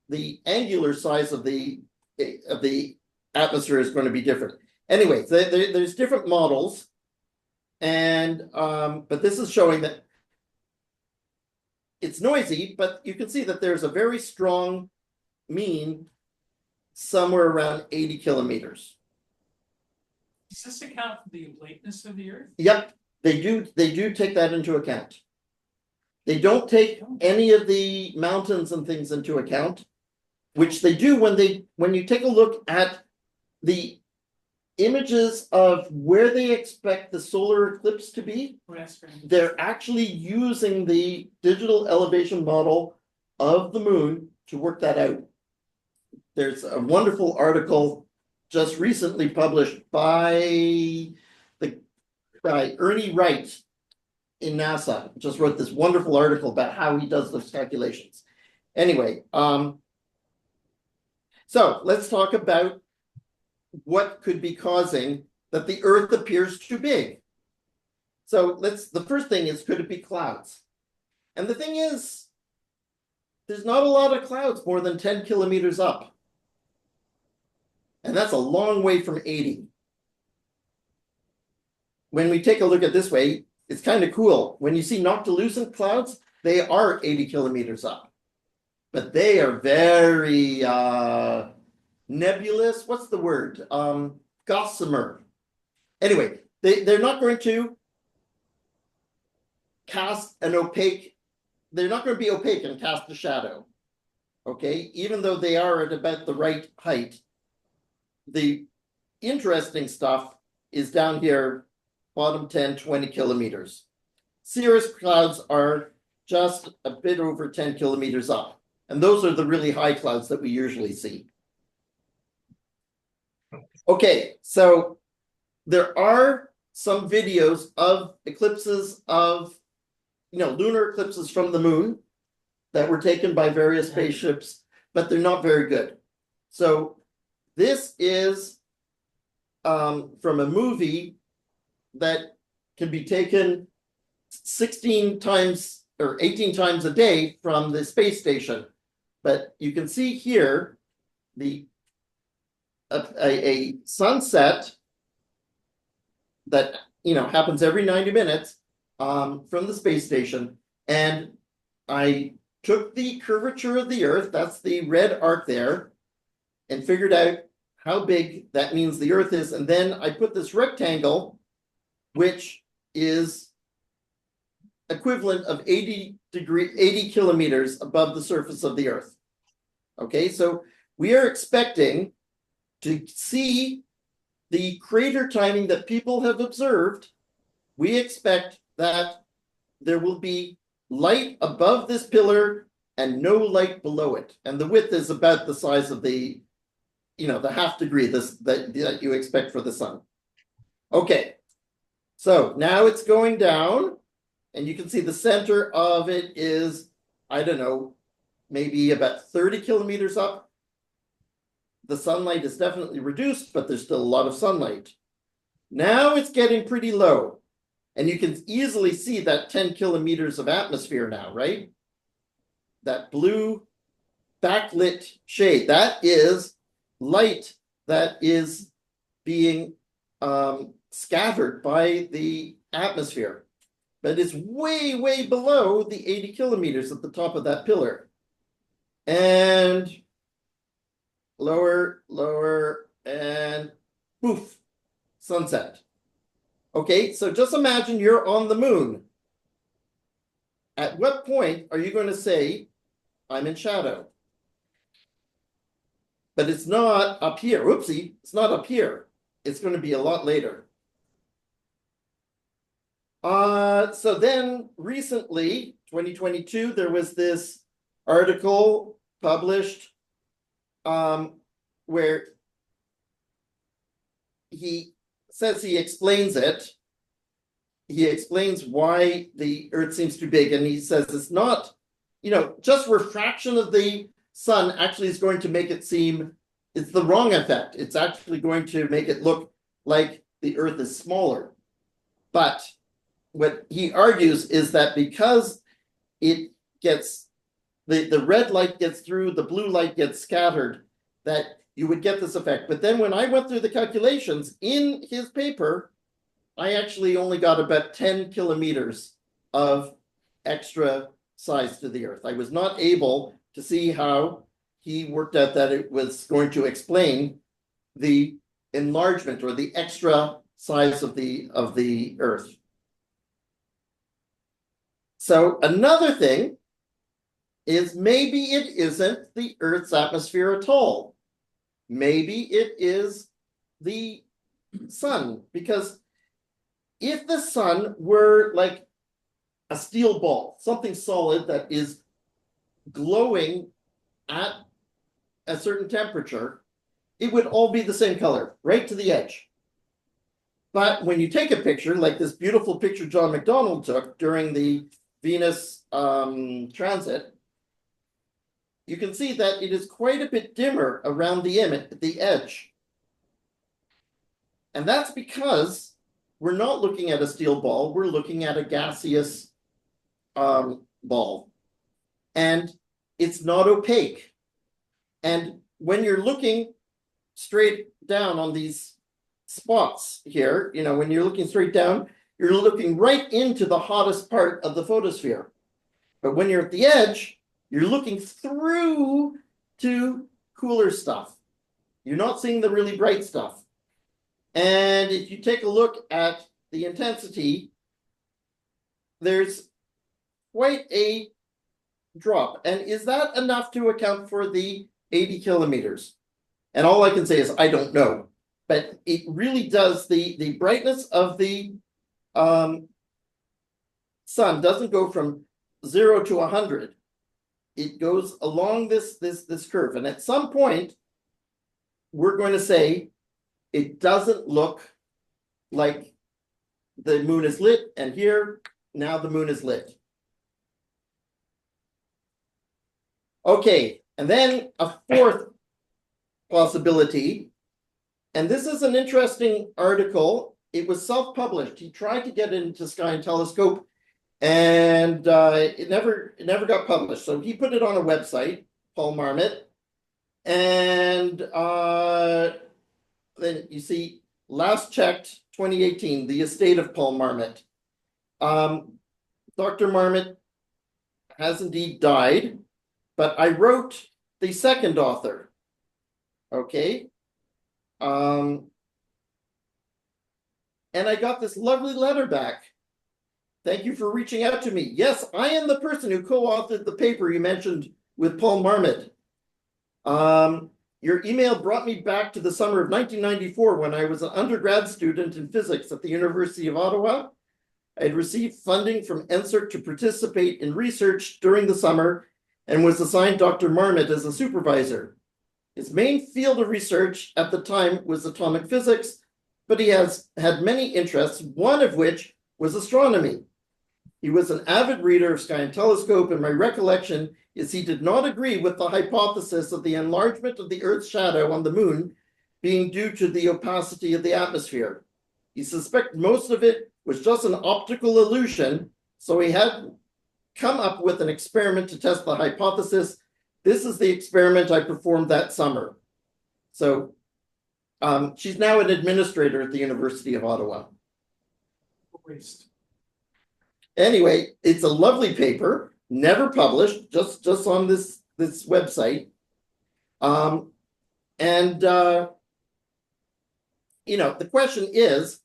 S1: the angular size of the atmosphere is going to be different. Anyway, there's different models, and but this is showing that it's noisy, but you can see that there's a very strong mean somewhere around 80 kilometers.
S16: Does this account for the lateness of the Earth?
S1: Yep, they do take that into account. They don't take any of the mountains and things into account, which they do when you take a look at the images of where they expect the solar eclipse to be. They're actually using the digital elevation model of the moon to work that out. There's a wonderful article just recently published by Ernie Wright in NASA. Just wrote this wonderful article about how he does those calculations. Anyway, so let's talk about what could be causing that the Earth appears too big. So the first thing is, could it be clouds? And the thing is, there's not a lot of clouds more than 10 kilometers up. And that's a long way from 80. When we take a look at this way, it's kind of cool. When you see noctilucent clouds, they are 80 kilometers up. But they are very nebulous. What's the word? Gossamer. Anyway, they're not going to cast an opaque, they're not going to be opaque and cast a shadow. Okay, even though they are at about the right height. The interesting stuff is down here, bottom 10, 20 kilometers. Cirrus clouds are just a bit over 10 kilometers up. And those are the really high clouds that we usually see. Okay, so there are some videos of eclipses of, lunar eclipses from the moon that were taken by various spaceships, but they're not very good. So this is from a movie that can be taken 16 times or 18 times a day from the space station. But you can see here a sunset that happens every 90 minutes from the space station. And I took the curvature of the Earth, that's the red arc there, and figured out how big that means the Earth is. And then I put this rectangle, which is equivalent of 80 kilometers above the surface of the Earth. Okay, so we are expecting to see the crater timing that people have observed. We expect that there will be light above this pillar and no light below it. And the width is about the size of the half degree that you expect for the sun. Okay, so now it's going down, and you can see the center of it is, I don't know, maybe about 30 kilometers up. The sunlight is definitely reduced, but there's still a lot of sunlight. Now it's getting pretty low, and you can easily see that 10 kilometers of atmosphere now, right? That blue backlit shade, that is light that is being scattered by the atmosphere, but it's way, way below the 80 kilometers at the top of that pillar. And lower, lower, and poof, sunset. Okay, so just imagine you're on the moon. At what point are you going to say, I'm in shadow? But it's not up here. Whoopsie, it's not up here. It's going to be a lot later. So then recently, 2022, there was this article published where he says he explains it. He explains why the Earth seems too big, and he says it's not, just refraction of the sun actually is going to make it seem it's the wrong effect. It's actually going to make it look like the Earth is smaller. But what he argues is that because it gets, the red light gets through, the blue light gets scattered, that you would get this effect. But then when I went through the calculations in his paper, I actually only got about 10 kilometers of extra size to the Earth. I was not able to see how he worked out that it was going to explain the enlargement or the extra size of the Earth. So another thing is maybe it isn't the Earth's atmosphere at all. Maybe it is the sun, because if the sun were like a steel ball, something solid that is glowing at a certain temperature, it would all be the same color, right to the edge. But when you take a picture, like this beautiful picture John McDonald took during the Venus transit, you can see that it is quite a bit dimmer around the edge. And that's because we're not looking at a steel ball, we're looking at a gaseous ball. And it's not opaque. And when you're looking straight down on these spots here, when you're looking straight down, you're looking right into the hottest part of the photosphere. But when you're at the edge, you're looking through to cooler stuff. You're not seeing the really bright stuff. And if you take a look at the intensity, there's quite a drop. And is that enough to account for the 80 kilometers? And all I can say is I don't know. But it really does, the brightness of the sun doesn't go from 0 to 100. It goes along this curve. And at some point, we're going to say it doesn't look like the moon is lit, and here, now the moon is lit. Okay, and then a fourth possibility, and this is an interesting article. It was self-published. He tried to get it into Sky and Telescope, and it never got published. So he put it on a website, Paul Marmot, and then you see, last checked, 2018, the estate of Paul Marmot. Dr. Marmot has indeed died, but I wrote the second author. Okay. And I got this lovely letter back. Thank you for reaching out to me. Yes, I am the person who co-authored the paper you mentioned with Paul Marmot. Your email brought me back to the summer of 1994 when I was an undergrad student in physics at the University of Ottawa. I had received funding from NSERC to participate in research during the summer and was assigned Dr. Marmot as a supervisor. His main field of research at the time was atomic physics, but he has had many interests, one of which was astronomy. He was an avid reader of Sky and Telescope, and my recollection is he did not agree with the hypothesis of the enlargement of the Earth's shadow on the moon being due to the opacity of the atmosphere. He suspected most of it was just an optical illusion, so he had come up with an experiment to test the hypothesis. This is the experiment I performed that summer. So she's now an administrator at the University of Ottawa.
S16: Waste.
S1: Anyway, it's a lovely paper, never published, just on this website. You know, the question is,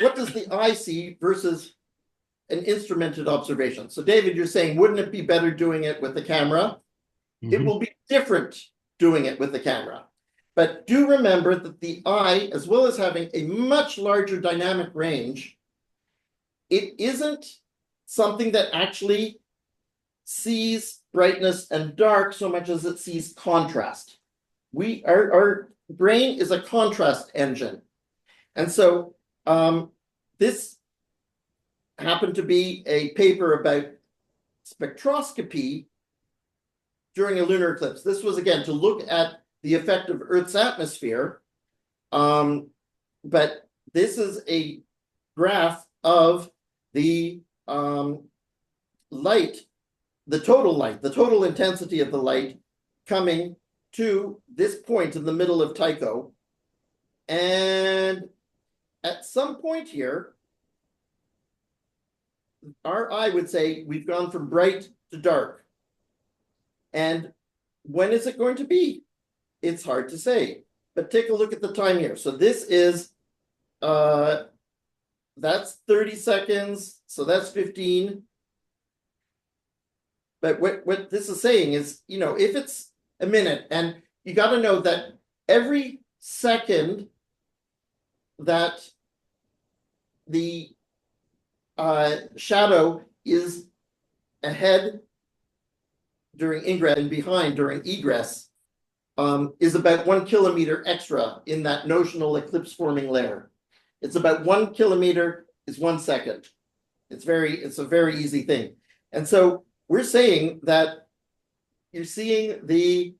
S1: what does the eye see versus an instrumented observation? So David, you're saying, wouldn't it be better doing it with the camera? Mm-hmm. It will be different doing it with the camera. But do remember that the eye, as well as having a much larger dynamic range, it isn't something that actually sees brightness and dark so much as it sees contrast. Our brain is a contrast engine. And so this happened to be a paper about spectroscopy during a lunar eclipse. This was, again, to look at the effect of Earth's atmosphere. But this is a graph of the light, the total intensity of the light coming to this point in the middle of Tycho. And at some point here, our eye would say we've gone from bright to dark. And when is it going to be? It's hard to say. But take a look at the time here. So this is, that's 30 seconds. So that's 15. But what this is saying is, you know, if it's a minute, and you got to know that every second that the shadow is ahead during ingress and behind during egress is about 1 kilometer extra in that notional eclipse forming layer. It's about 1 kilometer is 1 second. It's a very easy thing. And so we're saying that you're seeing the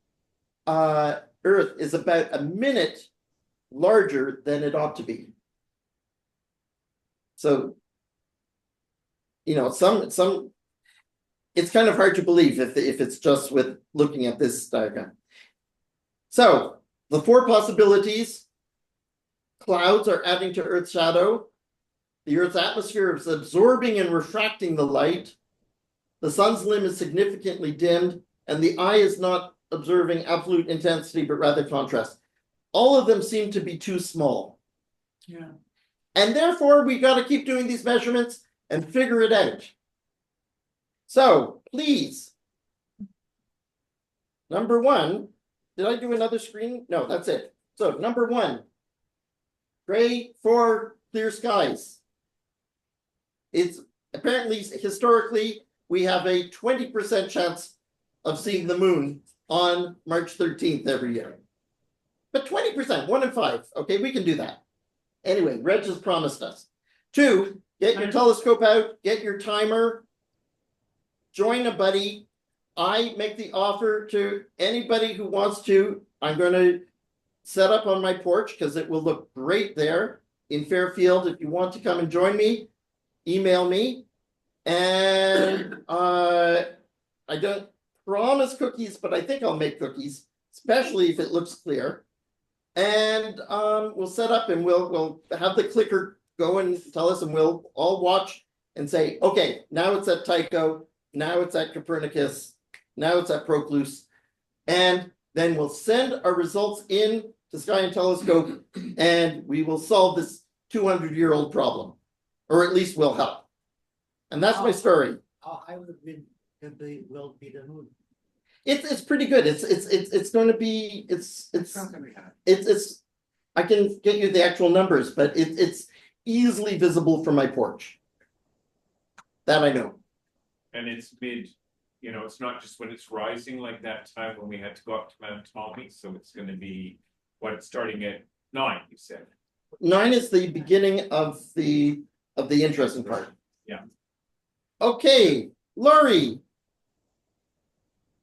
S1: Earth is about a minute larger than it ought to be. So, you know, it's kind of hard to believe if it's just with looking at this diagram. So the 4 possibilities: clouds are adding to Earth's shadow, the Earth's atmosphere is absorbing and refracting the light, the sun's limb is significantly dimmed, and the eye is not observing absolute intensity, but rather contrast. All of them seem to be too small.
S16: Yeah.
S1: And therefore, we got to keep doing these measurements and figure it out. So please. Number one, did I do another screen? No, that's it. So number one, pray for clear skies. It's apparently historically, we have a 20% chance of seeing the moon on March 13th every year. But 20%, 1 in 5. Okay, we can do that. Anyway, Reg has promised us. 2, get your telescope out, get your timer, join a buddy. I make the offer to anybody who wants to. I'm going to set up on my porch because it will look great there in Fairfield. If you want to come and join me, email me. And I don't promise cookies, but I think I'll make cookies, especially if it looks clear. And we'll set up and we'll have the clicker go and tell us, and we'll all watch and say, okay, now it's at Tycho, now it's at Copernicus, now it's at Proclus, and then we'll send our results in to Sky and Telescope, and we will solve this 200-year-old problem, or at least we'll help. And that's my story.
S15: How high will be the moon?
S1: It's pretty good. It's going to be it's I can get you the actual numbers, but it's easily visible from my porch. That I know.
S13: And it's mid, it's not just when it's rising like that time when we had to go up to Mount Tommy. So it's going to be starting at 9, you said.
S1: 9 is the beginning of the interesting part.
S13: Yeah.
S1: Okay, Laurie.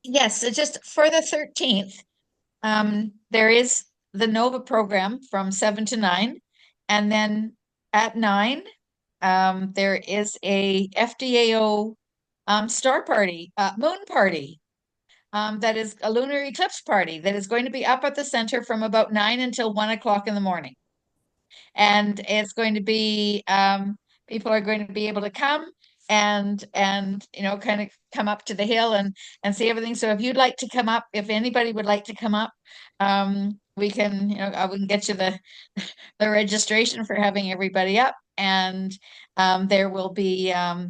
S8: Yes, so just for the 13th, there is the NOVA program from 7 to 9. And then at 9, there is a FDAO star party, moon party. That is a lunar eclipse party that is going to be up at the center from about 9 until 1 o'clock in the morning. And it's going to be, people are going to be able to come and kind of come up to the hill and see everything. So if you'd like to come up, if anybody would like to come up, we can, I can get you the registration for having everybody up. And there will be a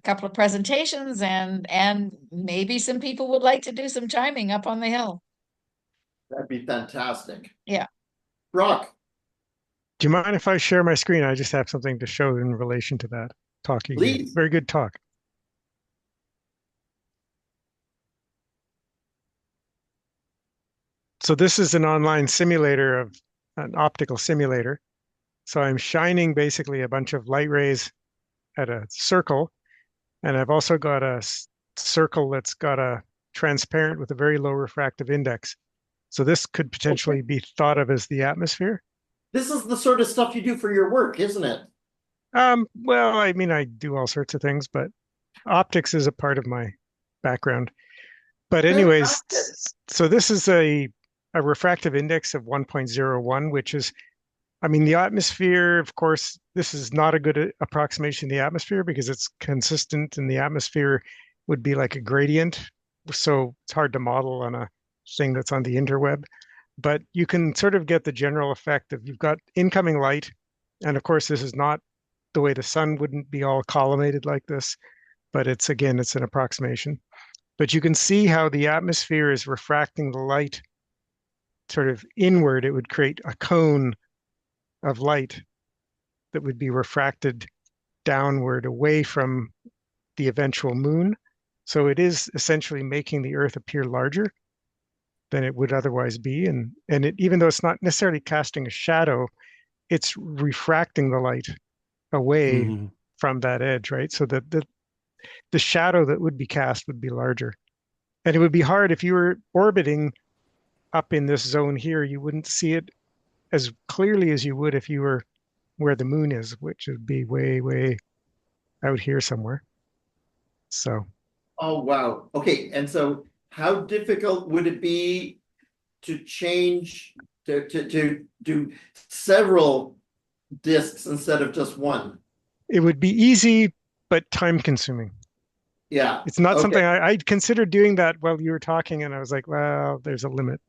S8: couple of presentations and maybe some people would like to do some chiming up on the hill.
S1: That'd be fantastic.
S8: Yeah.
S1: Brock.
S11: Do you mind if I share my screen? I just have something to show in relation to that talk.
S1: Please.
S11: Very good talk. So this is an online simulator of an optical simulator. So I'm shining basically a bunch of light rays at a circle. And I've also got a circle that's got a transparent with a very low refractive index. So this could potentially be thought of as the atmosphere.
S1: This is the sort of stuff you do for your work, isn't it?
S11: Well, I mean, I do all sorts of things, but optics is a part of my background. But anyways, so this is a refractive index of 1.01, which is, I mean, the atmosphere, of course, this is not a good approximation of the atmosphere because it's consistent and the atmosphere would be like a gradient. So it's hard to model on a thing that's on the interweb. But you can sort of get the general effect of you've got incoming light. And of course, this is not the way the sun wouldn't be all collimated like this, but it's an approximation. But you can see how the atmosphere is refracting the light sort of inward. It would create a cone of light that would be refracted downward away from the eventual moon. So it is essentially making the Earth appear larger than it would otherwise be. And it, even though it's not necessarily casting a shadow, it's refracting the light away from that edge, right? So that the shadow that would be cast would be larger. And it would be hard if you were orbiting up in this zone here, you wouldn't see it as clearly as you would if you were where the moon is, which would be way, way out here somewhere. So.
S1: Oh, wow. Okay. And so how difficult would it be to change, to do several discs instead of just one?
S11: It would be easy, but time consuming.
S1: Yeah.
S11: It's not something I'd considered doing that while you were talking, and I was like, well, there's a limit.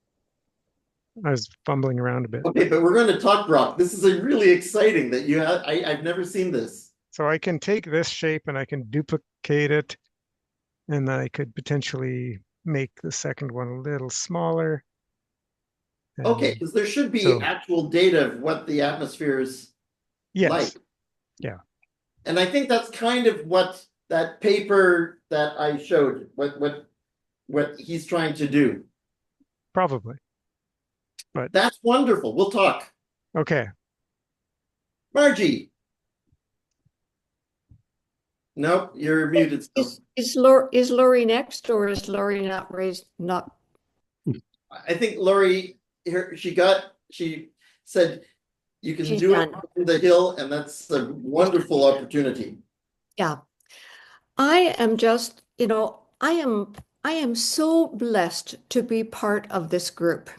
S11: I was fumbling around a bit.
S1: Okay, but we're going to talk, Brock. This is a really exciting that you have. I've never seen this.
S11: So I can take this shape and I can duplicate it, and then I could potentially make the second one a little smaller.
S1: Okay, because there should be
S11: so-
S1: actual data of what the atmosphere is
S11: Yes.
S1: like.
S11: Yeah.
S1: And I think that's kind of what that paper that I showed, what he's trying to do.
S11: Probably. But
S1: that's wonderful. We'll talk.
S11: Okay.
S1: Margie. Nope, you're muted still.
S3: Is Lori next, or is Lori not raised? Not.
S1: I think Lori, she said you can
S3: She's
S1: do
S3: done.
S1: it on the hill, and that's a wonderful opportunity.
S3: Yeah. I am just, I am so blessed to be part of this group.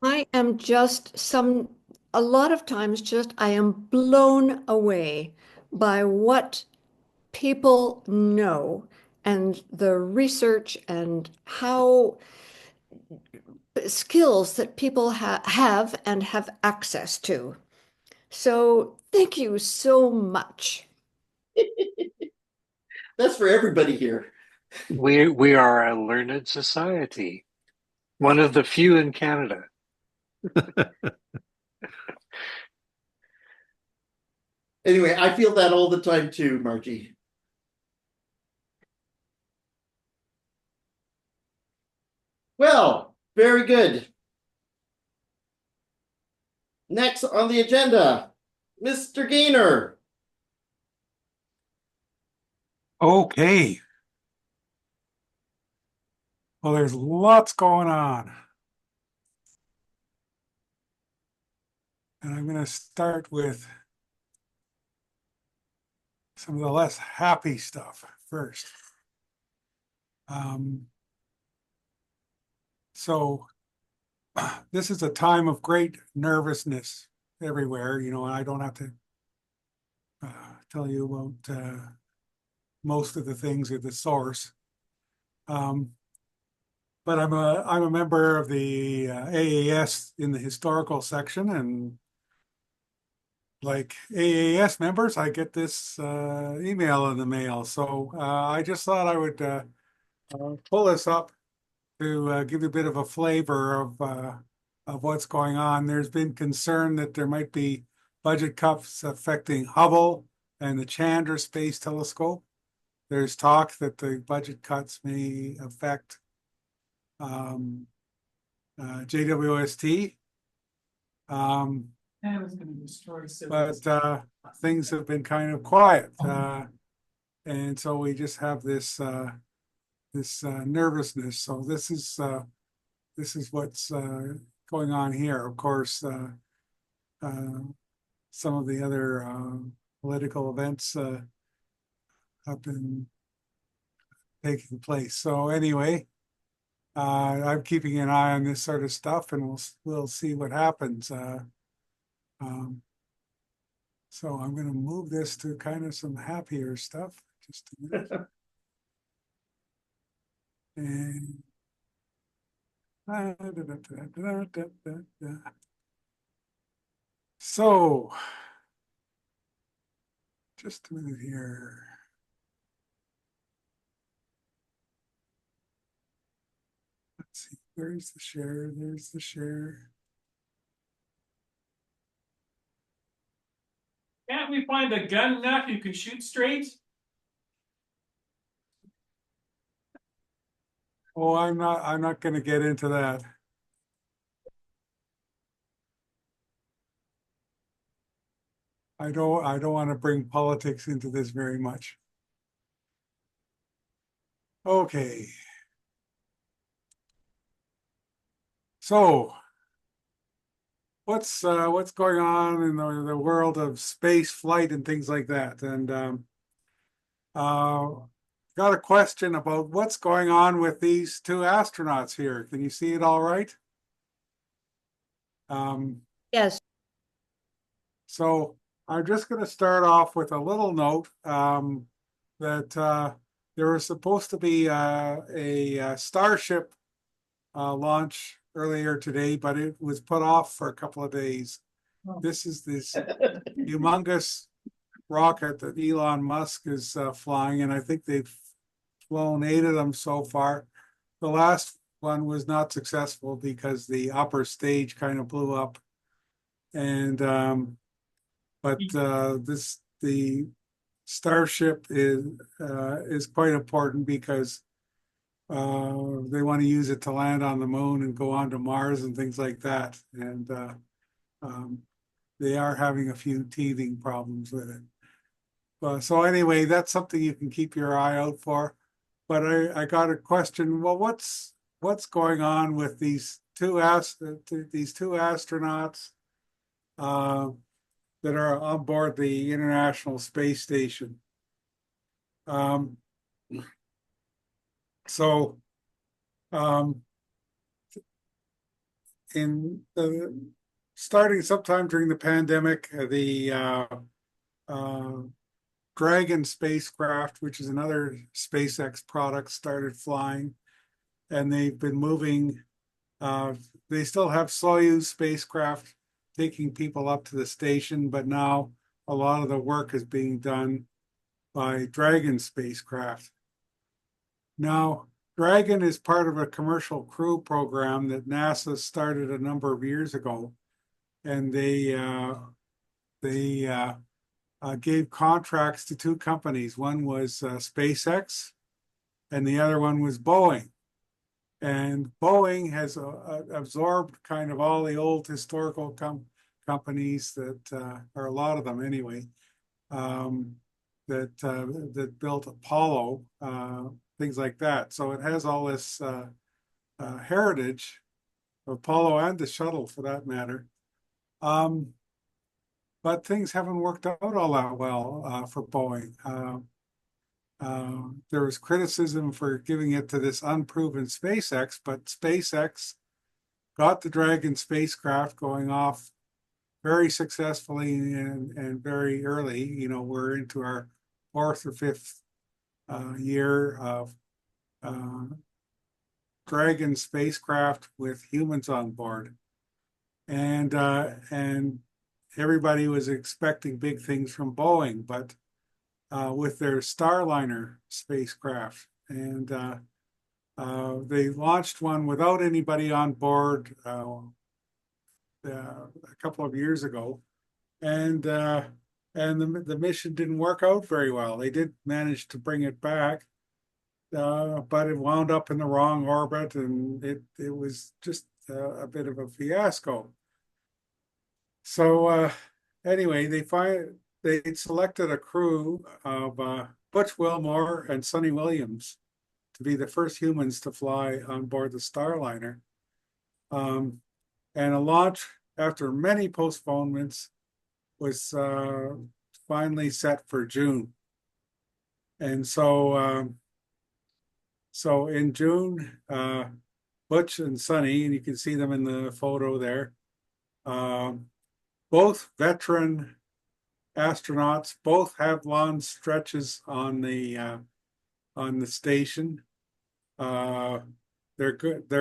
S3: I am just a lot of times I am blown away by what people know and the research and how skills that people have and have access to. So thank you so much.
S1: That's for everybody here.
S5: We are a learned society, one of the few in Canada.
S1: Anyway, I feel that all the time too, Margie. Well, very good. Next on the agenda, Mr. Gainor.
S14: Okay. Well, there's lots going on. And I'm going to start with some of the less happy stuff first. So this is a time of great nervousness everywhere, and I don't have to tell you about most of the things at the source. But I'm a member of the AAS in the historical section, and like AAS members, I get this email in the mail. So I just thought I would pull this up to give you a bit of a flavor of what's going on. There's been concern that there might be budget cuts affecting Hubble and the Chandra Space Telescope. There's talk that the budget cuts may affect JWST.
S16: I was going to destroy
S14: But things have been kind of quiet. And so we just have this nervousness. So this is what's going on here. Of course, some of the other political events have been taking place. So anyway, I'm keeping an eye on this sort of stuff, and we'll see what happens. So I'm going to move this to kind of some happier stuff. Just a minute. And so just a minute here. Let's see, there's the share, there's the share.
S16: Can't we find a gun nut who can shoot straight?
S14: Oh, I'm not going to get into that. I don't want to bring politics into this very much. Okay. So what's going on in the world of space flight and things like that? And got a question about what's going on with these two astronauts here. Can you see it all right?
S3: Yes.
S14: So I'm just going to start off with a little note that there was supposed to be a Starship launch earlier today, but it was put off for a couple of days. This is this humongous rocket that Elon Musk is flying, and I think they've flown 8 of them so far. The last one was not successful because the upper stage kind of blew up. And the Starship is quite important because they want to use it to land on the moon and go on to Mars and things like that. And they are having a few teething problems with it. So anyway, that's something you can keep your eye out for. But I got a question. Well, what's going on with these two astronauts that are on board the International Space Station? Starting sometime during the pandemic, the Dragon spacecraft, which is another SpaceX product, started flying, and they've been moving. They still have Soyuz spacecraft taking people up to the station, but now a lot of the work is being done by Dragon spacecraft. Now, Dragon is part of a commercial crew program that NASA started a number of years ago, and they gave contracts to 2 companies. One was SpaceX, and the other one was Boeing. And Boeing has absorbed kind of all the old historical companies that, or a lot of them anyway, that built Apollo, things like that. So it has all this heritage, Apollo and the shuttle for that matter. But things haven't worked out all that well for Boeing. There was criticism for giving it to this unproven SpaceX, but SpaceX got the Dragon spacecraft going off very successfully and very early. You know, we're into our 4th or 5th year of Dragon spacecraft with humans on board, and everybody was expecting big things from Boeing, but with their Starliner spacecraft, and they launched one without anybody on board a couple of years ago, and the mission didn't work out very well. They did manage to bring it back, but it wound up in the wrong orbit, and it was just a bit of a fiasco. So anyway, they selected a crew of Butch Wilmore and Sonny Williams to be the first humans to fly on board the Starliner. And a launch, after many postponements, was finally set for June. And so in June, Butch and Sonny, and you can see them in the photo there, both veteran astronauts, both have long stretches on the station. They're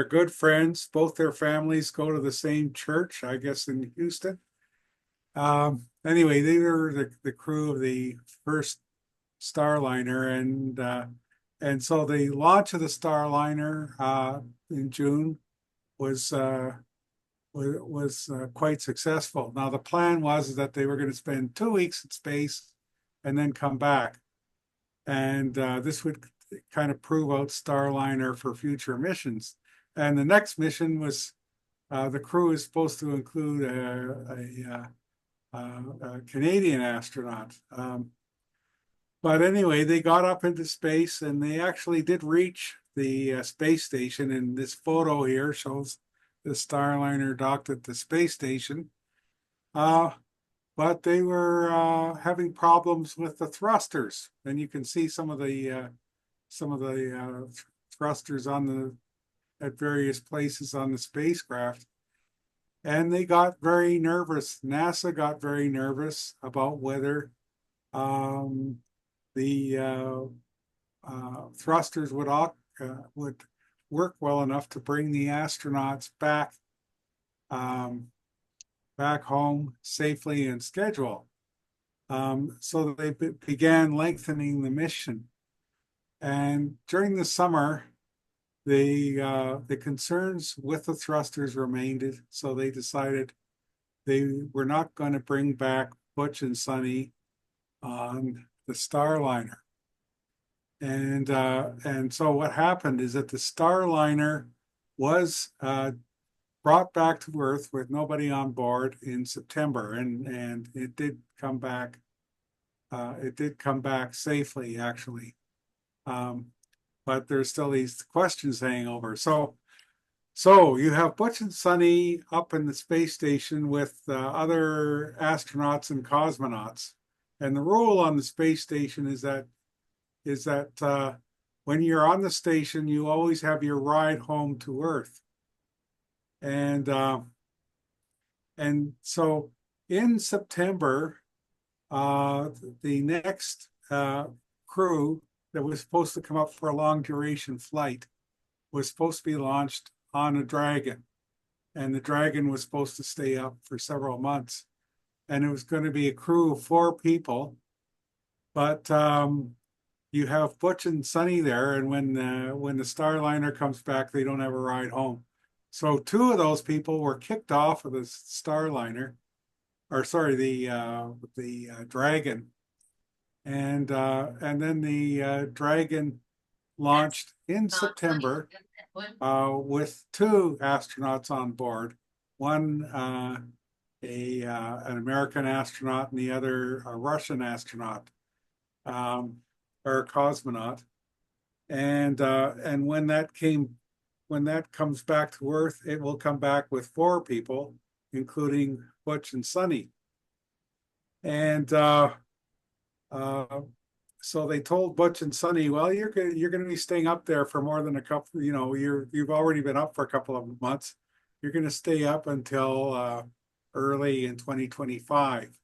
S14: good friends. Both their families go to the same church, I guess, in Houston. Anyway, they were the crew of the first Starliner, and so the launch of the Starliner in June was quite successful. Now, the plan was that they were going to spend 2 weeks in space and then come back. And this would kind of prove out Starliner for future missions. And the next mission was, the crew is supposed to include a Canadian astronaut. But anyway, they got up into space, and they actually did reach the space station. And this photo here shows the Starliner docked at the space station, but they were having problems with the thrusters, and you can see some of the thrusters at various places on the spacecraft, and they got very nervous. NASA got very nervous about whether the thrusters would work well enough to bring the astronauts back home safely and schedule. So they began lengthening the mission. And during the summer, the concerns with the thrusters remained, so they decided they were not going to bring back Butch and Sonny on the Starliner. And so what happened is that the Starliner was brought back to Earth with nobody on board in September, and it did come back. It did come back safely, actually. But there's still these questions hanging over. So you have Butch and Sonny up in the space station with other astronauts and cosmonauts. And the rule on the space station is that when you're on the station, you always have your ride home to Earth. And so in September, the next crew that was supposed to come up for a long duration flight was supposed to be launched on a Dragon. And the Dragon was supposed to stay up for several months. And it was going to be a crew of 4 people. But you have Butch and Sonny there, and when the Starliner comes back, they don't have a ride home. So 2 of those people were kicked off of the Starliner, or sorry, the Dragon, and then the Dragon launched in September with 2 astronauts on board, one an American astronaut and the other a Russian astronaut. Or cosmonaut, and when that comes back to Earth, it will come back with 4 people, including Butch and Sonny. And so they told Butch and Sonny, well, you're going to be staying up there for more than a couple. You've already been up for a couple of months. You're going to stay up until early in 2025.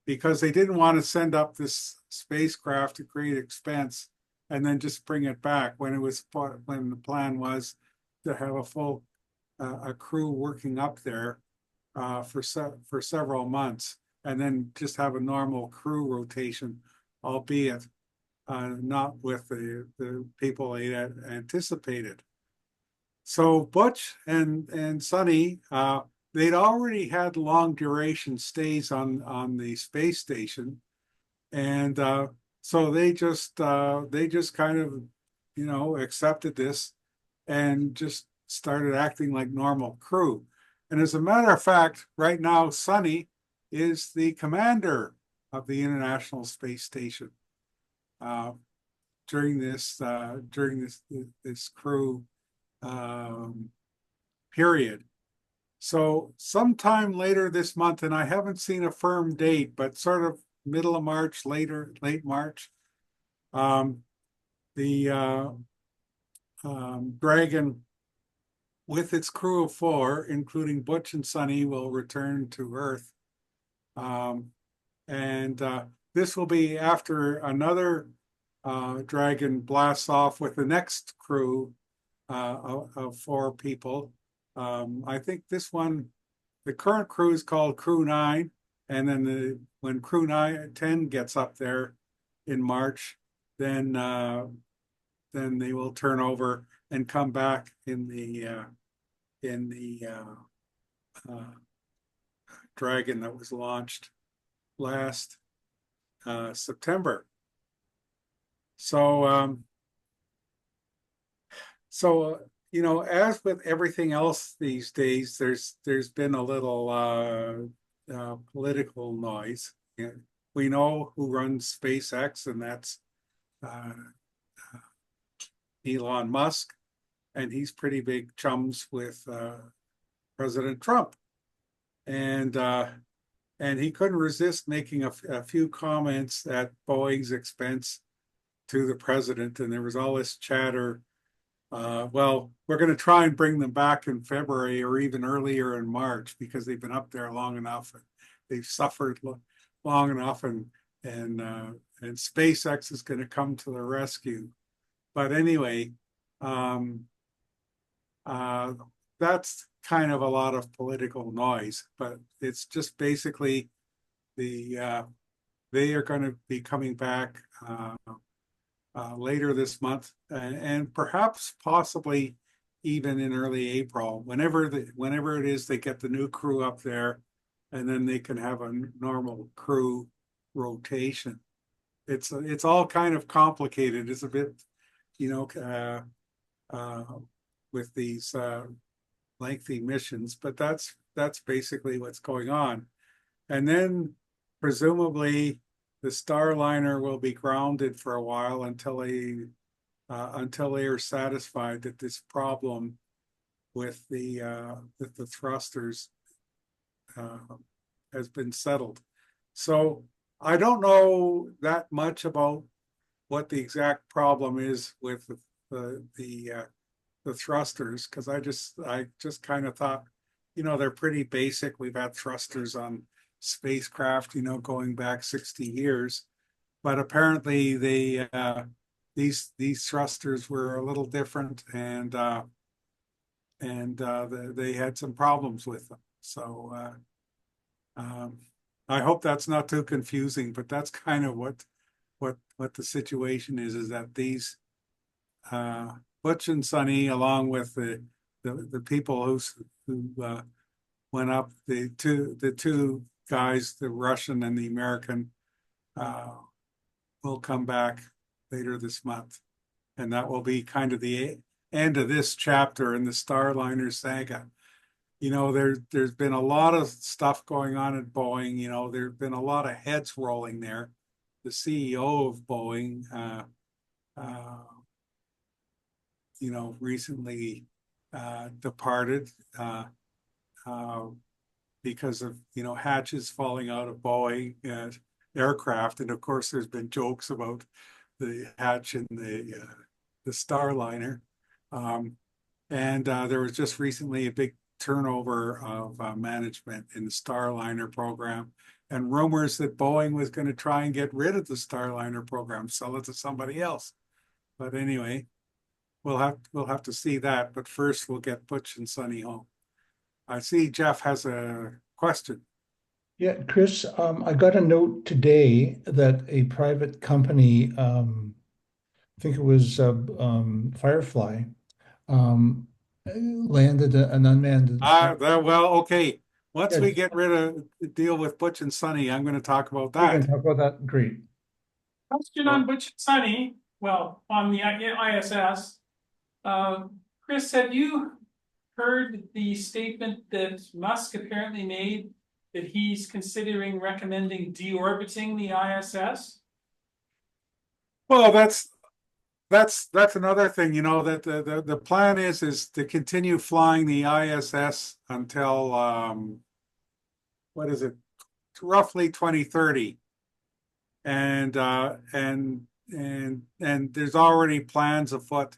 S14: Because they didn't want to send up this spacecraft at great expense and then just bring it back when the plan was to have a full a crew working up there for several months, and then just have a normal crew rotation, albeit not with the people they had anticipated. So Butch and Sonny, they'd already had long duration stays on the space station, and so they just kind of accepted this and just started acting like normal crew. And as a matter of fact, right now Sonny is the commander of the International Space Station during this crew period. So sometime later this month, and I haven't seen a firm date, but sort of middle of March, late March, the Dragon, with its crew of 4, including Butch and Sonny, will return to Earth. And this will be after another Dragon blasts off with the next crew of 4 people. I think this one, the current crew is called Crew 9, and then when Crew 10 gets up there in March, then they will turn over and come back in the Dragon that was launched last September. So as with everything else these days, there's been a little political noise. We know who runs SpaceX, and that's Elon Musk, and he's pretty big chums with President Trump, and he couldn't resist making a few comments at Boeing's expense to the president, and there was all this chatter. Well, we're going to try and bring them back in February or even earlier in March because they've been up there long enough. And they've suffered long enough, and SpaceX is going to come to the rescue. But anyway, that's kind of a lot of political noise. But it's just basically the They are going to be coming back later this month, and perhaps possibly even in early April, whenever it is they get the new crew up there, and then they can have a normal crew rotation. It's all kind of complicated. It's a bit, with these lengthy missions, but that's basically what's going on. And then presumably the Starliner will be grounded for a while until they are satisfied that this problem with the thrusters has been settled. So I don't know that much about what the exact problem is with the thrusters, because I just kind of thought, they're pretty basic. We've had thrusters on spacecraft, going back 60 years, but apparently these thrusters were a little different, and they had some problems with them. So I hope that's not too confusing, but that's kind of what the situation is that these Butch and Sonny, along with the people who went up, the two guys, the Russian and the American, will come back later this month, and that will be kind of the end of this chapter in the Starliner saga. There's been a lot of stuff going on at Boeing. There's been a lot of heads rolling there. The CEO of Boeing, recently departed because of hatches falling out of Boeing aircraft, and of course there's been jokes about the hatch in the Starliner, and there was just recently a big turnover of management in the Starliner program, and rumors that Boeing was going to try and get rid of the Starliner program, sell it to somebody else. But anyway, we'll have to see that. But first, we'll get Butch and Sonny home. I see Jeff has a question.
S17: Yeah, Chris, I got a note today that a private company, I think it was Firefly, landed an unmanned.
S14: Well, okay. Once we get rid of deal with Butch and Sonny, I'm going to talk about that.
S17: We're going to talk about that. Great.
S16: Question on Butch and Sonny. Well, on the ISS. Chris, have you heard the statement that Musk apparently made that he's considering recommending deorbiting the ISS?
S14: Well, that's another thing, that the plan is to continue flying the ISS until what is it, roughly 2030, and there's already plans afoot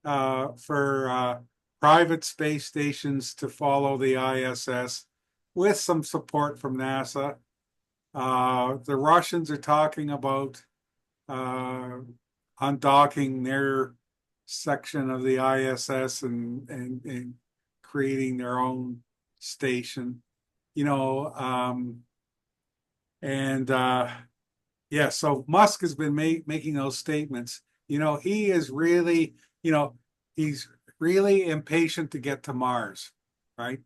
S14: for private space stations to follow the ISS with some support from NASA. The Russians are talking about undocking their section of the ISS and creating their own station, yeah, so Musk has been making those statements. He is really, he's really impatient to get to Mars, right?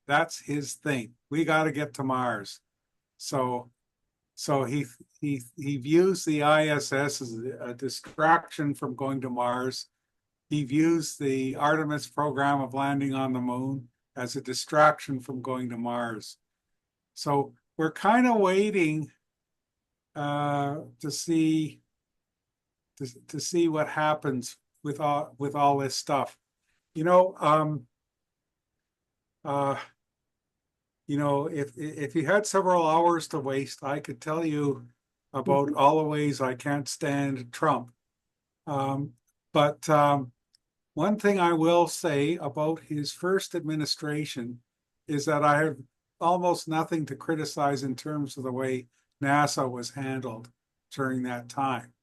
S14: That's his thing. We got to get to Mars. So he views the ISS as a distraction from going to Mars. He views the Artemis program of landing on the moon as a distraction from going to Mars. So we're kind of waiting to see what happens with all this stuff. If you had several hours to waste, I could tell you about all the ways I can't stand Trump. But one thing I will say about his first administration is that I have almost nothing to criticize in terms of the way NASA was handled during that time.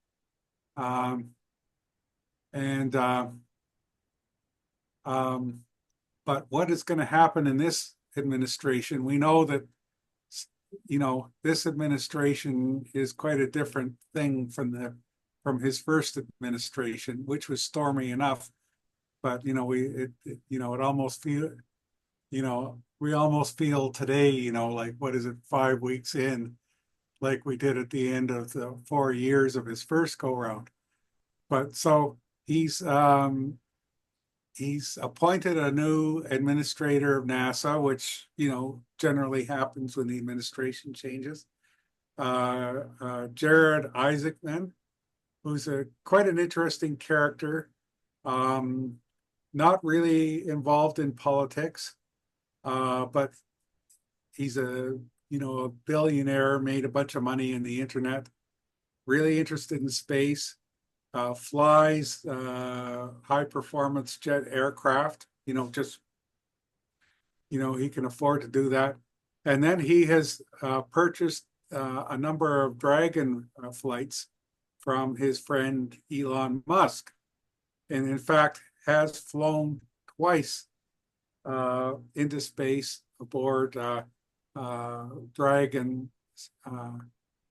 S14: But what is going to happen in this administration? We know that you know, this administration is quite a different thing from his first administration, which was stormy enough. But you know, it almost feel, you know, we almost feel today, you know, like what is it, 5 weeks in, like we did at the end of the 4 years of his first go round. But so he's appointed a new administrator of NASA, which, you know, generally happens when the administration changes. Jared Isaacman, who's quite an interesting character, not really involved in politics, but he's a billionaire, made a bunch of money in the internet, really interested in space, flies high performance jet aircraft, you know, just, you know, he can afford to do that. And then he has purchased a number of Dragon flights from his friend Elon Musk, and in fact has flown twice into space aboard Dragon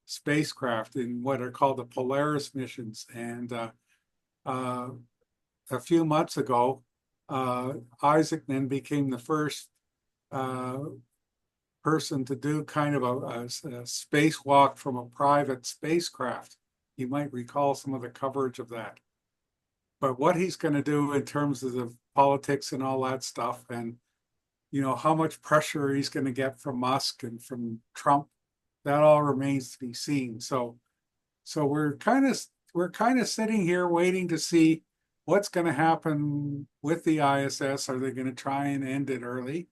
S14: spacecraft in what are called the Polaris missions. And a few months ago, Isaac then became the first person to do kind of a spacewalk from a private spacecraft. You might recall some of the coverage of that. But what he's going to do in terms of the politics and all that stuff, and you know how much pressure he's going to get from Musk and from Trump, that all remains to be seen. So we're kind of sitting here waiting to see what's going to happen with the ISS. Are they going to try and end it early?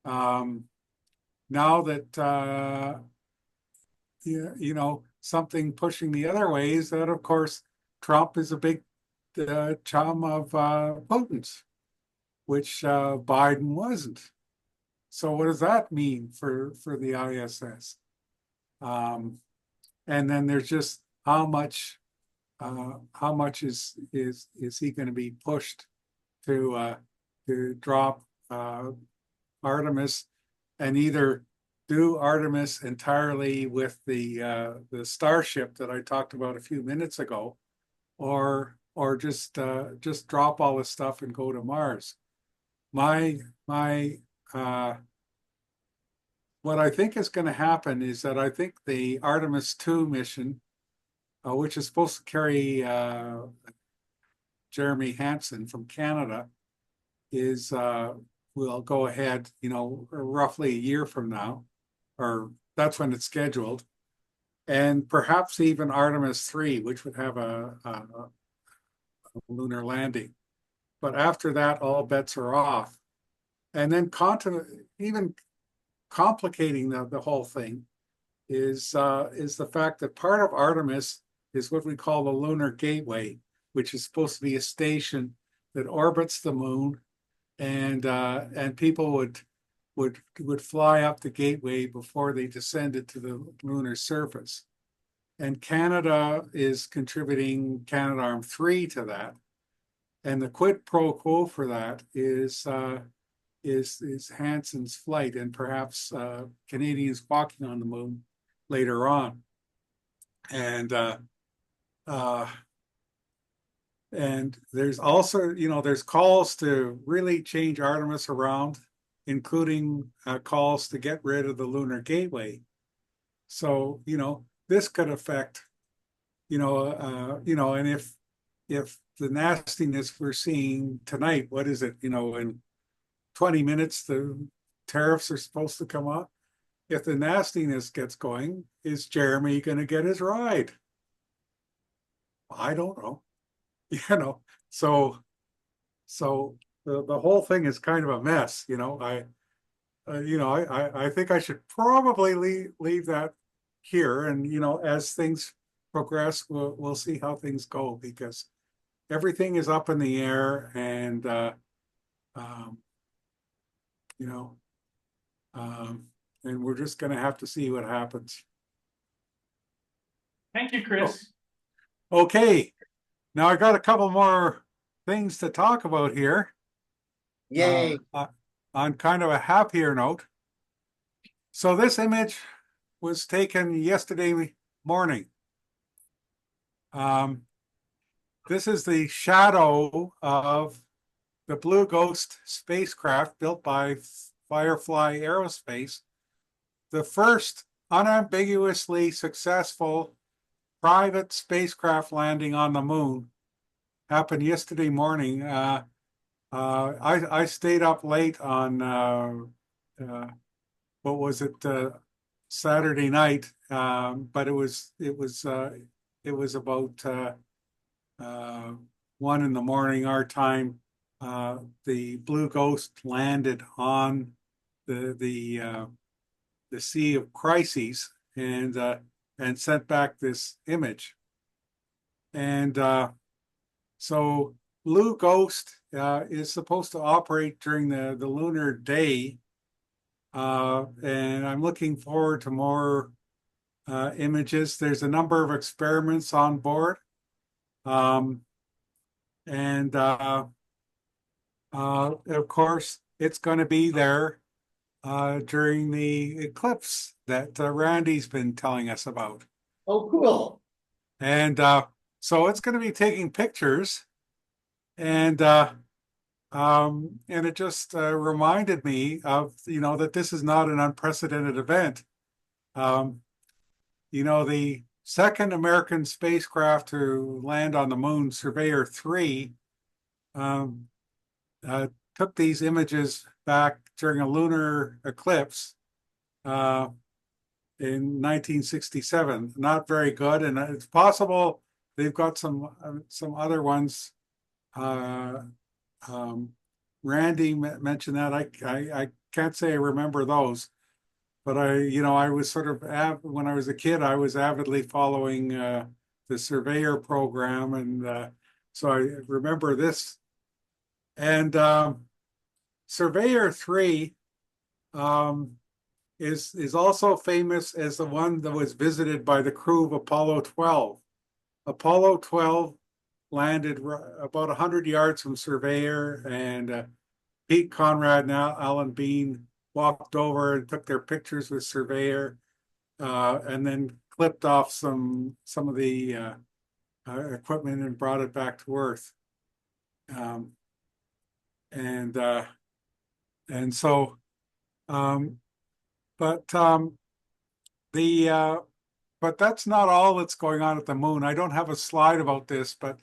S14: Now that you know, something pushing the other way is that, of course, Trump is a big chum of Putin's, which Biden wasn't. So what does that mean for the ISS? And then there's just how much is he going to be pushed to drop Artemis and either do Artemis entirely with the Starship that I talked about a few minutes ago, or just drop all this stuff and go to Mars. What I think is going to happen is that I think the Artemis 2 mission, which is supposed to carry Jeremy Hansen from Canada, will go ahead, you know, roughly a year from now, or that's when it's scheduled, and perhaps even Artemis 3, which would have a lunar landing. But after that, all bets are off. And then even complicating the whole thing is the fact that part of Artemis is what we call the Lunar Gateway, which is supposed to be a station that orbits the moon, and people would fly up the gateway before they descended to the lunar surface. And Canada is contributing Canadarm3 to that. And the quid pro quo for that is Hansen's flight, and perhaps Canadians walking on the moon later on. And there's also, you know, there's calls to really change Artemis around, including calls to get rid of the Lunar Gateway. So, you know, this could affect, and if the nastiness we're seeing tonight, what is it, you know, in 20 minutes, the tariffs are supposed to come up. If the nastiness gets going, is Jeremy going to get his ride? I don't know. You know, so the whole thing is kind of a mess. You know, I think I should probably leave that here, and you know, as things progress, we'll see how things go, because everything is up in the air, and and we're just going to have to see what happens.
S16: Thank you, Chris.
S14: Oh. Okay. Now I got a couple more things to talk about here.
S1: Yay.
S14: On kind of a happier note. So this image was taken yesterday morning. This is the shadow of the Blue Ghost spacecraft built by Firefly Aerospace, the first unambiguously successful private spacecraft landing on the moon. Happened yesterday morning. I stayed up late on what was it, Saturday night, but it was about 1 in the morning our time. The Blue Ghost landed on the Sea of Crises and sent back this image. And so Blue Ghost is supposed to operate during the lunar day. And I'm looking forward to more images. There's a number of experiments on board. And of course, it's going to be there during the eclipse that Randy's been telling us about.
S1: Oh, cool.
S14: And so it's going to be taking pictures. And it just reminded me of, that this is not an unprecedented event. The second American spacecraft to land on the moon, Surveyor 3, took these images back during a lunar eclipse in 1967. Not very good, and it's possible they've got some other ones. Randy mentioned that. I can't say I remember those, but I was sort of when I was a kid, I was avidly following the Surveyor program, and so I remember this. And Surveyor 3 is also famous as the one that was visited by the crew of Apollo 12. Apollo 12 landed about 100 yards from Surveyor, and Pete Conrad and Alan Bean walked over and took their pictures with Surveyor, and then clipped off some of the equipment and brought it back to Earth. But that's not all that's going on at the moon. I don't have a slide about this, but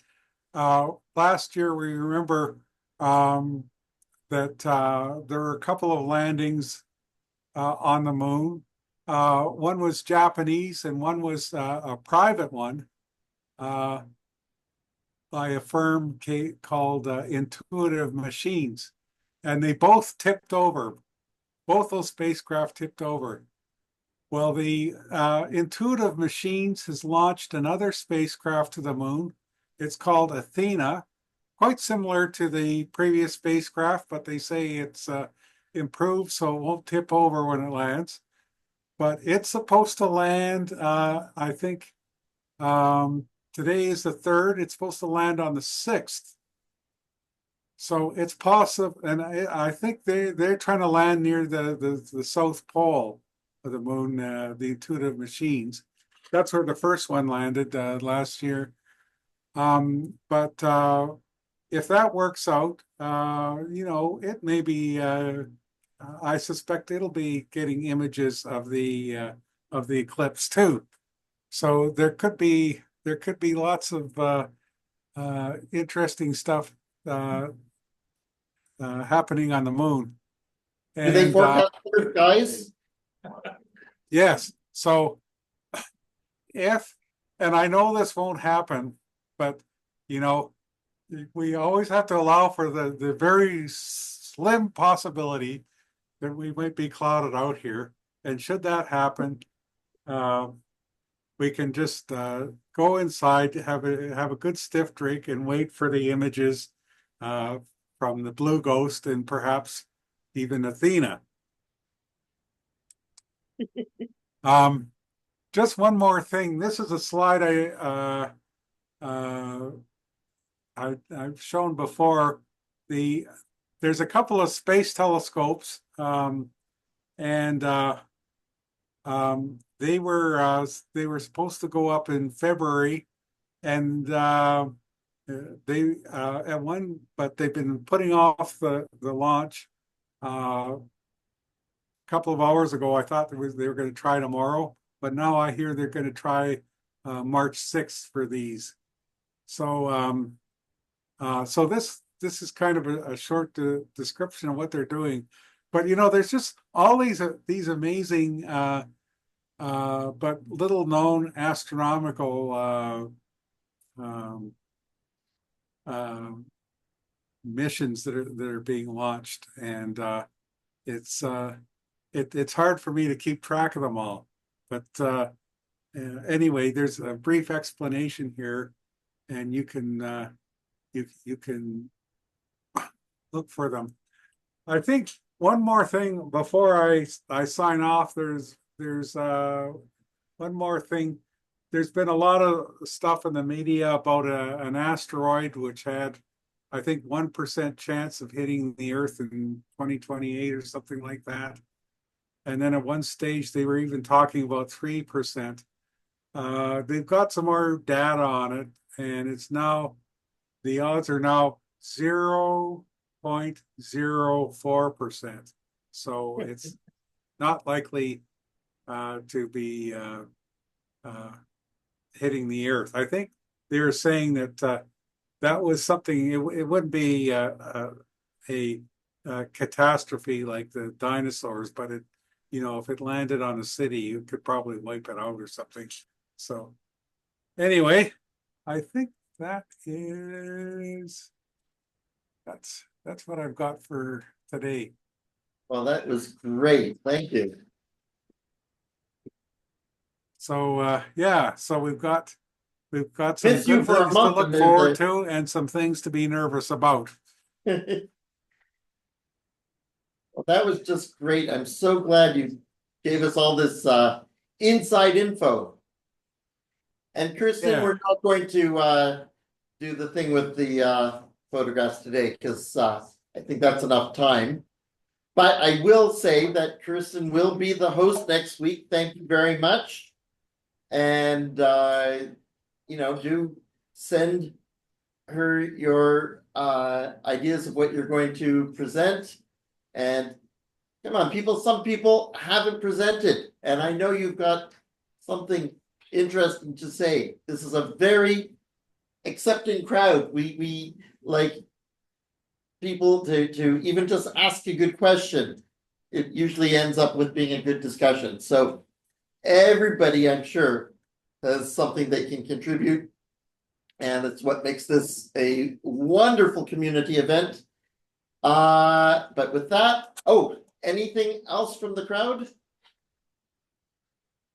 S14: last year we remember that there were a couple of landings on the moon. One was Japanese and one was a private one by a firm called Intuitive Machines. And they both tipped over. Both those spacecraft tipped over. Well, the Intuitive Machines has launched another spacecraft to the moon. It's called Athena, quite similar to the previous spacecraft, but they say it's improved so it won't tip over when it lands. But it's supposed to land, I think today is the 3rd. It's supposed to land on the 6th. So it's possible, and I think they're trying to land near the South Pole of the moon, the Intuitive Machines. That's where the first one landed last year. But if that works out, it may be. I suspect it'll be getting images of the eclipse too. So there could be lots of interesting stuff happening on the moon.
S1: Do they forecast clear skies?
S14: Yes. So and I know this won't happen, but we always have to allow for the very slim possibility that we might be clouded out here. And should that happen, we can just go inside, have a good stiff drink, and wait for the images from the Blue Ghost and perhaps even Athena. Just one more thing. This is a slide I've shown before. There's a couple of space telescopes, and they were supposed to go up in February, and but they've been putting off the launch. A couple of hours ago, I thought they were going to try tomorrow, but now I hear they're going to try March 6th for these. So so this is kind of a short description of what they're doing. But there's just all these amazing but little known astronomical missions that are being launched, and it's hard for me to keep track of them all. But anyway, there's a brief explanation here, and you can you can look for them. I think one more thing before I sign off. There's one more thing. There's been a lot of stuff in the media about an asteroid which had, I think, 1% chance of hitting the Earth in 2028 or something like that. And then at one stage, they were even talking about 3%. They've got some more data on it, and the odds are now 0.04%. So it's not likely to be hitting the Earth. I think they were saying that that was something. It wouldn't be a catastrophe like the dinosaurs, but if it landed on a city, you could probably wipe it out or something. So anyway, I think that's what I've got for today.
S1: Well, that was great. Thank you.
S14: So yeah, so we've got some
S1: Missed
S14: good
S1: you for a
S14: things to
S1: month,
S14: look
S1: and
S14: forward to, and some things to be nervous about.
S1: Well, that was just great. I'm so glad you gave us all this inside info. And Kirsten,
S14: Yeah.
S1: we're not going to do the thing with the photographs today because I think that's enough time. But I will say that Kirsten will be the host next week. Thank you very much. And do send her your ideas of what you're going to present. And come on, some people haven't presented, and I know you've got something interesting to say. This is a very accepting crowd. We like people to even just ask a good question. It usually ends up with being a good discussion. So everybody, I'm sure, has something they can contribute, and it's what makes this a wonderful community event. But with that, anything else from the crowd?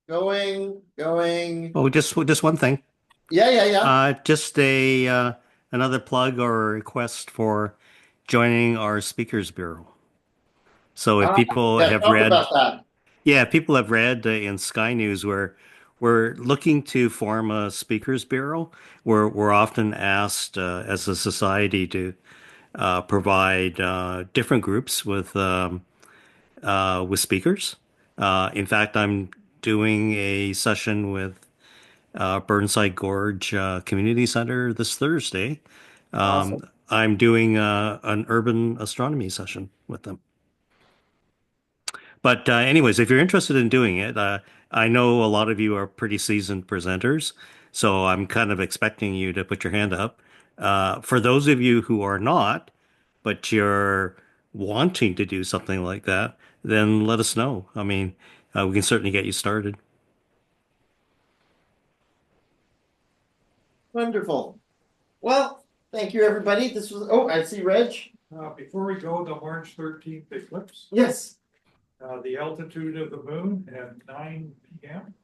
S1: Going.
S4: Oh, just one thing.
S1: Yeah.
S4: Just another plug or request for joining our speakers bureau. So if people have
S1: talk
S4: read,
S1: about that.
S4: Yeah, people have read in Sky News where we're looking to form a speakers bureau. We're often asked as a society to provide different groups with speakers. In fact, I'm doing a session with Burnside Gorge Community Center this Thursday.
S1: Awesome.
S4: I'm doing an urban astronomy session with them. But anyways, if you're interested in doing it, I know a lot of you are pretty seasoned presenters, so I'm kind of expecting you to put your hand up. For those of you who are not, but you're wanting to do something like that, then let us know. I mean, we can certainly get you started.
S1: Wonderful. Well, thank you, everybody. This was, I see Reg.
S6: Before we go, the March 13th eclipse.
S1: Yes.
S6: The altitude of the moon at 9 p.m.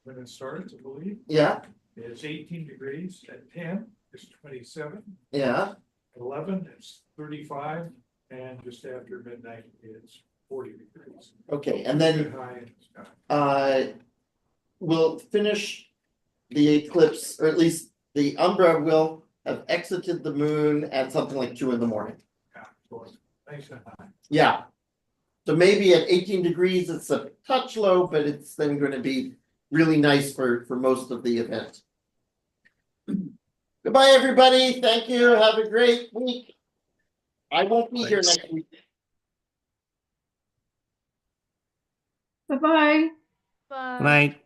S6: when it starts, I believe.
S1: Yeah.
S6: It's 18 degrees. At 10, it's 27.
S1: Yeah.
S6: At 11, it's 35. And just after midnight, it's 40 degrees.
S1: Okay, and then we'll finish the eclipse, or at least the umbra will have exited the moon at something like 2 in the morning.
S6: Yeah, so it's nice and high.
S1: Yeah. So maybe at 18 degrees, it's a touch low, but it's then going to be really nice for most of the event. Goodbye, everybody. Thank you. Have a great week. I won't be here next week.
S7: Bye-bye.
S4: Good night.